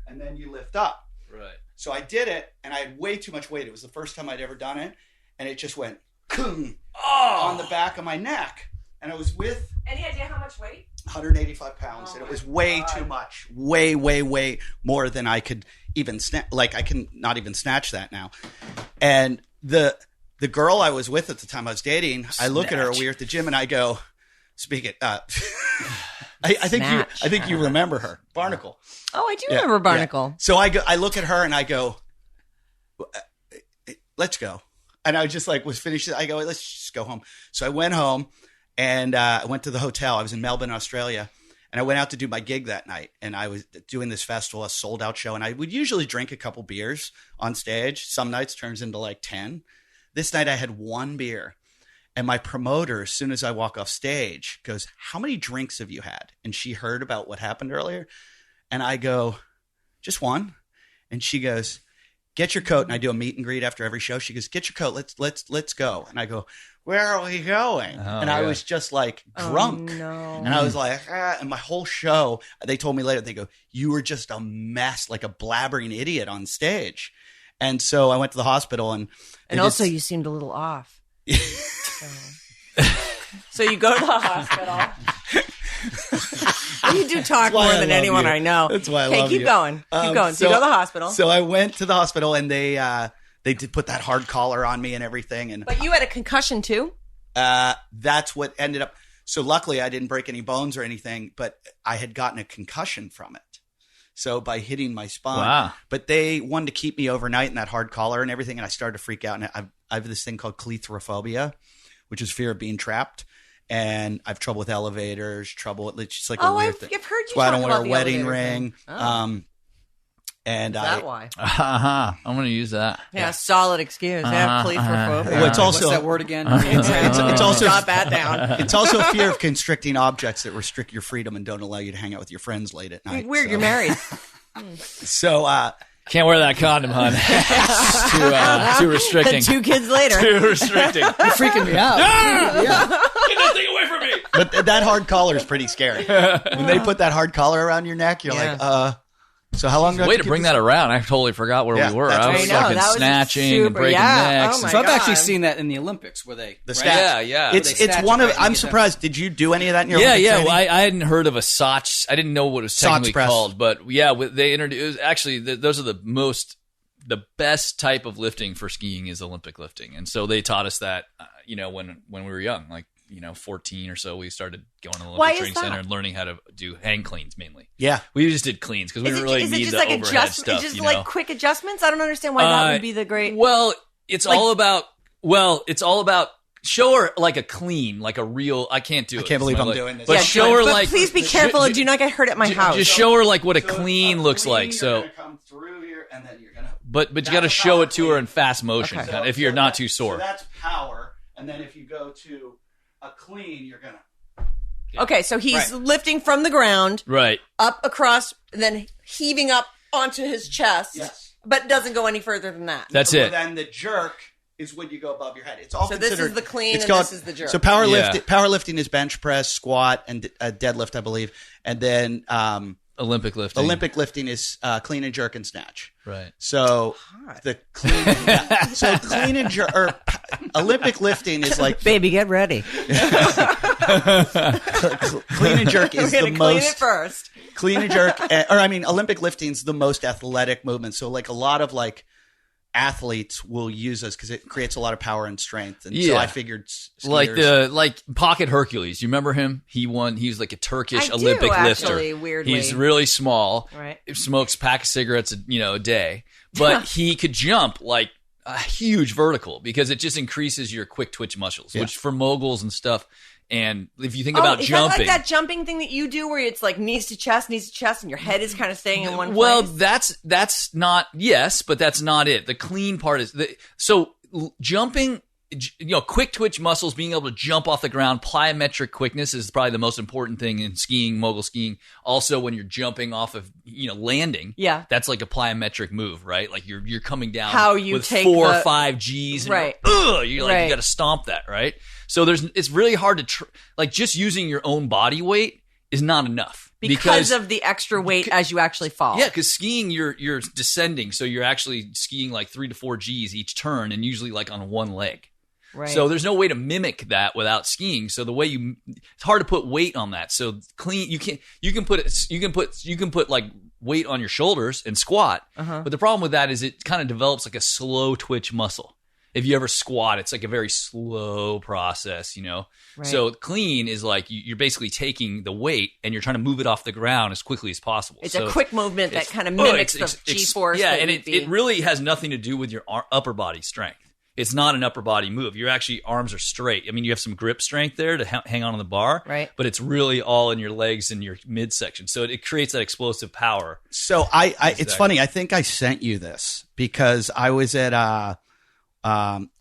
and then you lift up. Right. So I did it, and I had way too much weight. It was the first time I'd ever done it, and it just went on the back of my neck. And I was with... Any idea how much weight? 185 pounds, and it was way too much. Way, way, way more than I could even I can not even snatch that now. And the girl I was with at the time I was dating, I look at her, we were at the gym, and I go, I think you remember her, Barnacle. Oh, I do remember Barnacle. Yeah. So I look at her and I go, let's go. And I just was finished. I go, let's just go home. So I went home and I went to the hotel. I was in Melbourne, Australia. And I went out to do my gig that night. And I was doing this festival, a sold out show. And I would usually drink a couple beers on stage. Some nights turns into 10. This night I had 1 beer. And my promoter, as soon as I walk off stage, goes, how many drinks have you had? And she heard about what happened earlier. And I go, just 1. And she goes, get your coat. And I do a meet and greet after every show. She goes, get your coat. Let's go. And I go, where are we going? I was just drunk. Oh, no. And I was and my whole show, they told me later, they go, you were just a mess, like a blabbering idiot on stage. And so I went to the hospital and also you seemed a little off. So you go to the hospital. You do talk more than anyone I know. That's why I love you. Keep going. Keep going. So you go to the hospital. So I went to the hospital and they did put that hard collar on me and everything. But you had a concussion too? That's what ended up. So luckily I didn't break any bones or anything, but I had gotten a concussion from it. So by hitting my spine. Wow. But they wanted to keep me overnight in that hard collar and everything. And I started to freak out. And I have this thing called cleithrophobia, which is fear of being trapped. And I have trouble with elevators, it's just a weird thing. I've heard you That's why I don't talk wear about a the wedding elevator ring. thing. Oh. And Is that why? I'm going to use that. Yeah, solid excuse. Cleithrophobia. Well, it's also What's that word again? it's also Jot that down. It's also a fear of constricting objects that restrict your freedom and don't allow you to hang out with your friends late at night. Weird, you're married. So Can't wear that condom, hon. It's too restricting. 2 kids later. Too restricting. You're freaking me out. Get that thing away from me. but that hard collar is pretty scary. When they put that hard collar around your neck, you're so how long ago? Way to bring that around. I totally forgot where we were. that's I what was I know, fucking that was snatching and breaking necks. Oh my So I've actually God. seen that in the Olympics where they snatch. Yeah. It's snatch one it of. right and I'm get that. surprised. Did you do any of that in your Yeah, Olympic yeah. training? Well, I hadn't heard of a Soch. I didn't know what it was technically press. called, but yeah, they introduced. It was actually, those are the best type of lifting for skiing is Olympic lifting, and so they taught us that. When we were young, 14 or so, we started going to the Why Olympic is Training that? Center and learning how to do hang cleans mainly. Yeah. We just did cleans because we didn't really need the overhead stuff. It's just quick adjustments? I don't understand why that would be the great... Well, it's all about show her like a clean, like a real. I can't do it. I can't believe It's I'm my doing this. But Yeah, show her but like. please be careful and do not get hurt at my house. Just show her like what a clean looks like. So. You're gonna come through here, and then you're gonna. But you got to show it to her in fast motion, kind of, if you're not too sore. So that's power, and then if you go to a clean, you're gonna. Okay, so he's lifting from the ground, Right. up across, and then heaving up onto his chest, Yes. but doesn't go any further than that. That's Well, it. then the jerk is when you go above your head. It's all So this considered. is the clean it's and called- this is the jerk. So powerlifting is bench press, squat, and deadlift, I believe, and then Olympic lifting. Olympic lifting is clean and jerk and snatch. Right. So the clean and jerk or Olympic lifting is like Baby, get ready. clean and jerk is We're the going to clean most it first. clean and jerk, Olympic lifting's the most athletic movement. So a lot of athletes will use us because it creates a lot of power and strength. And so Yeah. I figured Like Pocket Hercules. You remember him? He won. He was like a Turkish I do, Olympic actually, lifter. weirdly. He's really small. Right. Smokes a pack of cigarettes a day, but he could jump like a huge vertical because it just increases your quick twitch muscles, which for moguls and stuff. And if you think about is jumping, that like that jumping thing that you do where it's like knees to chest, and your head is kind of staying in one well, place? that's not but that's not it. The clean part is jumping. Quick twitch muscles, being able to jump off the ground, plyometric quickness is probably the most important thing in skiing, mogul skiing. Also, when you're jumping off of, landing, that's like a plyometric move, right? Like you're coming down How you with take 4 or the- 5 G's, and Right. you're Right. like, you got to stomp that, right? So it's really hard to just using your own body weight is not enough because of the extra weight as you actually fall. Yeah, because skiing, you're descending, so you're actually skiing like 3 to 4 G's each turn, and usually like on one leg. Right. So there's no way to mimic that without skiing. So the way it's hard to put weight on that. So clean, you can put like weight on your shoulders and squat. But the problem with that is it kind of develops like a slow twitch muscle. If you ever squat, it's like a very slow process, you know? Right. So clean is like you're basically taking the weight and you're trying to move it off the ground as quickly as possible. It's so a quick movement that kind of mimics the G-force. Yeah, that and would be. it really has nothing to do with your upper body strength. It's not an upper body move. Your actually arms are straight. I mean, you have some grip strength there to hang on the bar, right? But it's really all in your legs and your midsection. So it creates that explosive power. So it's funny. I think I sent you this because I was at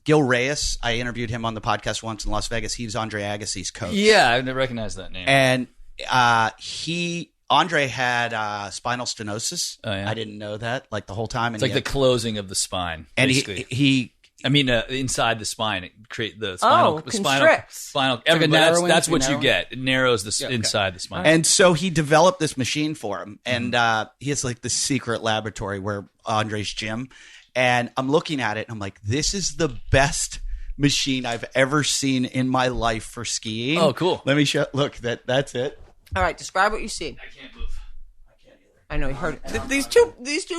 Gil Reyes. I interviewed him on the podcast once in Las Vegas. He was Andre Agassi's coach. Yeah, I didn't recognize that name. And Andre had spinal stenosis. Oh, yeah. I didn't know that like the whole time. It's like the closing of the spine. And basically. Inside the spine, it create the spinal. Constricts. Spinal. like a narrowing, That's what you narrowing? get. It narrows inside the spine. And so he developed this machine for him. And he has like this secret laboratory where Andre's gym. And I'm looking at it and I'm like, this is the best machine I've ever seen in my life for skiing. Oh, cool. Let me show. Look, that's it. All right, describe what you see. I can't move. I know you heard these two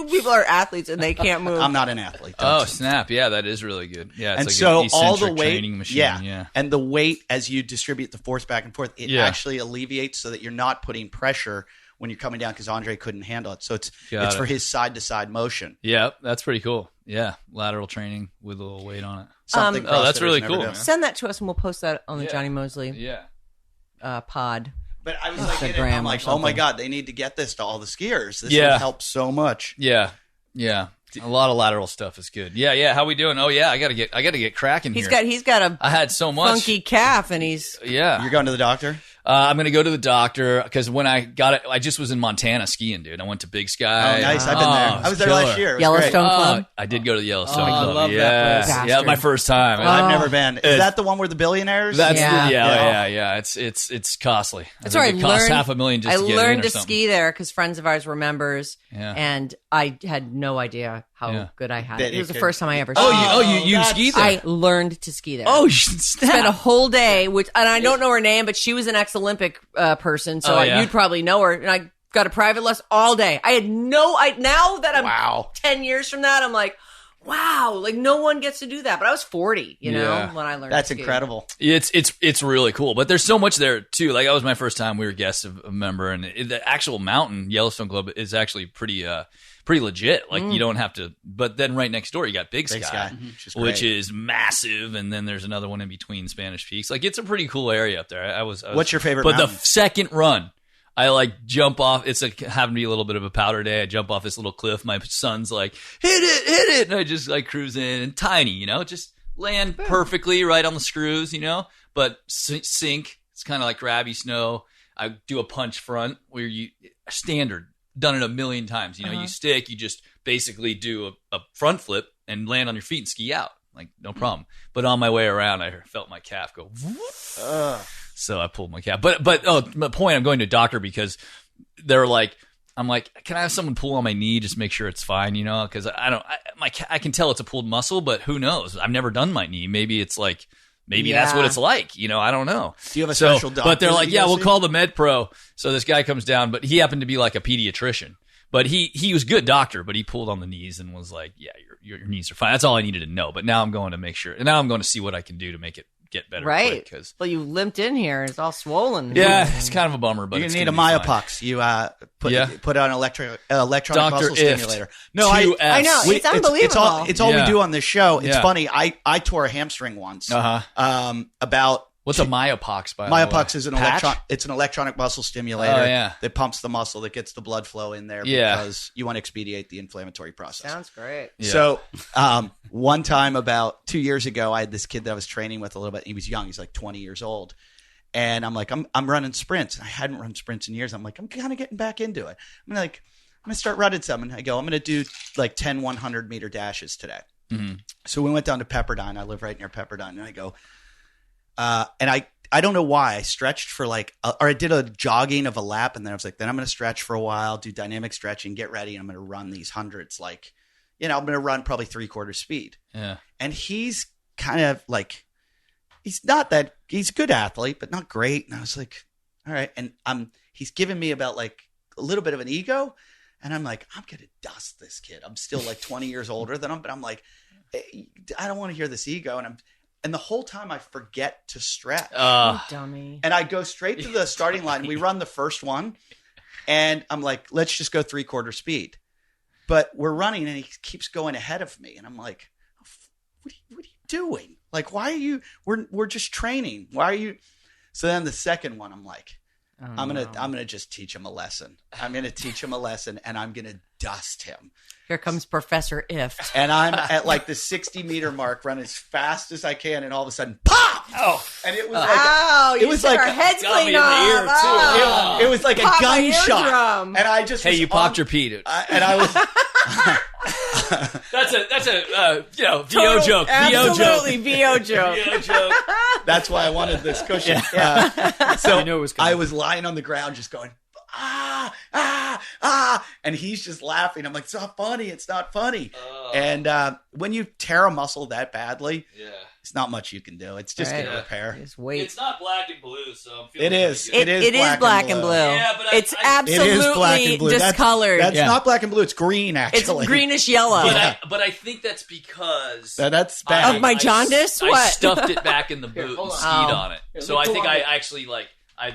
people are athletes and they can't move. I'm not an athlete. Oh, snap. Yeah, that is really good. Yeah, it's And like so an all the eccentric weight, training machine. Yeah. and the weight as you distribute the force back and forth, it Yeah. actually alleviates so that you're not putting pressure when you're coming down because Andre couldn't handle it. So it's Got for it. his side to side motion. Yeah, that's pretty cool. Yeah, lateral training with a little weight on it. Something Oh, that's CrossFitters really never cool, do. man. Send that to us and we'll post that on the Yeah. Jonny Moseley Yeah. pod. But I was like, Instagram I'm or like, oh my something. god, they need to get this to all the skiers. This Yeah. will help so much. Yeah. Yeah. A lot of lateral stuff is good. Yeah, yeah. How we doing? Oh yeah, I gotta get cracking He's here. got a I had so much. funky calf and he's Yeah. You're going to the doctor? I'm going to go to the doctor because when I got it, I just was in Montana skiing, dude. I went to Big Sky. Oh, nice. I've been there. I was there last killer. year. It was Yellowstone great. Club. I did go to the Yellowstone Oh, I Club. love that yeah. place. Yeah, my first time. I've never been. Is It's- that the one where the billionaires? That's Yeah. yeah. It's costly. That's I where I think it costs learned. $500,000 just I to get in learned or to something. ski there because friends of ours were members, Yeah. and I had no idea how Yeah. good I had That it. it It was the could- first time I ever. Oh, skied. you skied there? I learned to ski there. Oh, you should Spent a whole day, and I don't know her name, but she was an ex-Olympic person, so Oh, yeah? you'd probably know her. And I got a private lesson all day. I had now that I'm Wow. 10 years from that, I'm like, wow, like no one gets to do that. But I was 40, Yeah. when I learned. That's to ski. incredible. It's really cool, but there's so much there too. Like that was my first time we were guests of a member, and the actual mountain Yellowstone Club is actually pretty legit. Like you don't have to. But then right next door you got Big Sky, Big Sky, which great. is massive, and then there's another one in between Spanish Peaks. Like it's a pretty cool area up there. I was What's your favorite But mountain? the second run, I like jump off. It's like having to be a little bit of a powder day. I jump off this little cliff. My son's like, hit it. And I just like cruise in and tiny, just land perfectly right on the screws, but sink. It's kind of like grabby snow. I do a punch front where standard, done it a million times. You stick, you just basically do a front flip and land on your feet and ski out. Like no problem. But on my way around, I felt my calf go. So I pulled my calf. But my point, I'm going to a doctor because they're like, I'm like, can I have someone pull on my knee just make sure it's fine, Because I can tell it's a pulled muscle, but who knows? I've never done my knee. Maybe it's like, that's what it's like, I don't know. Do you have a special doctor? But they're that like, you yeah, go we'll see? call the med pro. So this guy comes down, but he happened to be like a pediatrician. But he was a good doctor, but he pulled on the knees and was like, yeah, your knees are fine. That's all I needed to know. But now I'm going to make sure. And now I'm going to see what I can do to make it get better. Right. Because Well, you limped in here. It's all swollen. yeah, it's kind of a bummer, but You it's need a gonna be fine. myopox. You put on electronic Dr. muscle Ift. stimulator. No, 2Fs. I know. It's unbelievable. It's all Yeah. we do on this show. It's Yeah. funny. I tore a hamstring once. Uh-huh. About What's a myopox, by the way? Myopox is an electronic muscle stimulator Oh, yeah. that pumps the muscle that gets the blood flow in there Yeah. because you want to expedite the inflammatory process. Sounds great. Yeah. So one time about 2 years ago, I had this kid that I was training with a little bit. He was young. He's like 20 years old. And I'm like, I'm running sprints. I hadn't run sprints in years. I'm like, I'm kind of getting back into it. I'm going to start running some. And I go, I'm going to do like 10 100-meter dashes today. Mm-hmm. So we went down to Pepperdine. I live right near Pepperdine. And I go, and I don't know why I stretched for or I did a jogging of a lap. And then I was like, then I'm going to stretch for a while, do dynamic stretching, get ready. And I'm going to run these hundreds. I'm going to run probably 3/4 speed. Yeah. And he's kind of like, he's not that, he's a good athlete, but not great. And I was like, all right. And he's giving me about like a little bit of an ego. And I'm like, I'm going to dust this kid. I'm still like 20 years older than him, but I'm like, I don't want to hear this ego. And the whole time I forget to stretch. Dummy. And I go straight to the starting line. We run the first one. And I'm like, let's just go 3/4 speed. But we're running and he keeps going ahead of me. And I'm like, what are you doing? Like, why are you, we're just training. Why are you? So then the second one, I'm like, I'm gonna just teach him a lesson. I'm gonna teach him a lesson, and I'm gonna dust him. Here comes Professor Ift. And I'm at like the 60-meter mark, run as fast as I can, and all of a sudden, pop! Oh, and it was like, it was like our heads got me clean in the ear, up. too. Oh. it was like Pop a my gunshot. eardrum. And I just Hey, was you popped your pee, dude. and I was. That's a VO joke. Absolutely, VO joke. VO joke. That's why I wanted this cushion. So You knew it was coming. I was lying on the ground just going, and he's just laughing. I'm like, it's not funny. It's not funny. And when you tear a muscle that badly, it's not much you can do. It's just going to repair. Just wait. It's not black and blue, so I'm feeling It is. pretty good. It is black and blue. Yeah, but it's I- It is black and absolutely blue. discolored. That's not black and blue. It's green, It's actually. greenish yellow. But I think that's because That's bad. Of my jaundice? I What? stuffed it back in the boot and skied Oh. on it. So I think I actually I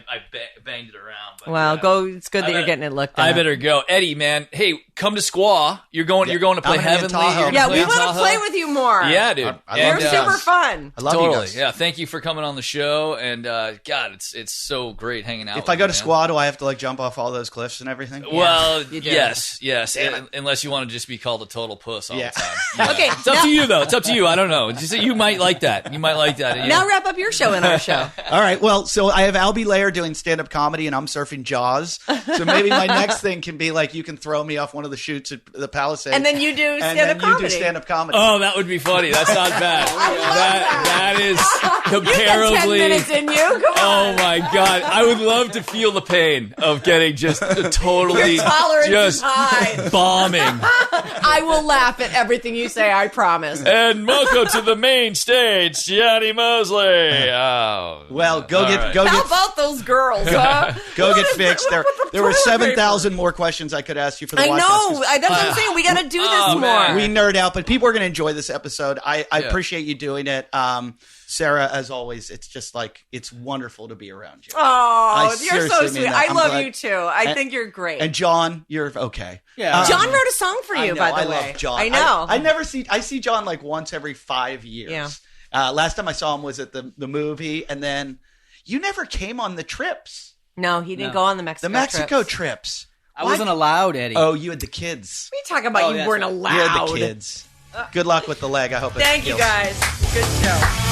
banged it around. But Well, yeah. go. It's good that you're better- getting it looked at. I better go, Eddie. Man, hey, come to Squaw. You're going to play I'm gonna be in Heavenly. Tahoe. You're gonna Yeah, play we in want to Tahoe. play with you more. Yeah, dude. I You're love you super guys. fun. I love you Totally. guys. Yeah, thank you for coming on the show. And God, it's so great hanging out. If with I go you, to man. Squaw, do I have to like jump off all those cliffs and everything? Well, you do. yes. Damn it. Unless you want to just be called a total puss all Yeah. the time. Yeah. Okay, It's up to you, though. It's up to you. I don't know. Just, you might like that. You might like that. Yeah. Now wrap up your show in our show. All right. Well, so I have Albie Layer doing stand-up comedy, and I'm surfing Jaws. So maybe my next thing can be like you can throw me off one of the chutes at the Palisades, And then you do and stand-up then you comedy. do stand-up comedy. Oh, that would be funny. That's not bad. That is You got 10 comparably. minutes in you. Come Oh on. my god! I would love to feel the pain of getting just totally Your tolerance just is high. bombing. I will laugh at everything you say. I promise. And welcome to the main stage, Jonny Moseley. Oh, Well, go all get right. go How get about those girls? Huh? go get fixed. There were Toilet 7,000 more questions I could ask you for the I podcast, know. 'cause That's what I'm saying. We got to do this Oh, more. man. we nerd out, but people are going to enjoy this episode. I appreciate you doing it. Sarah, as always, it's just like, it's wonderful to be around you. Oh, you're seriously so mean sweet. that. I I'm love glad- you too. I think you're great. And John, you're okay. Yeah. John wrote a song for I you, know, by the I way. love John. I know. I see John like once every 5 years. Yeah. Last time I saw him was at the movie, and then you never came on the trips, No, he didn't No. go on the Mexico the Mexico trips. trips. I wasn't allowed, Eddie. Oh, you had the kids. What are you talking about? Oh, You that's weren't right. allowed. You had the kids. Good luck with the leg. I hope it Thank you, heals. guys. Good show.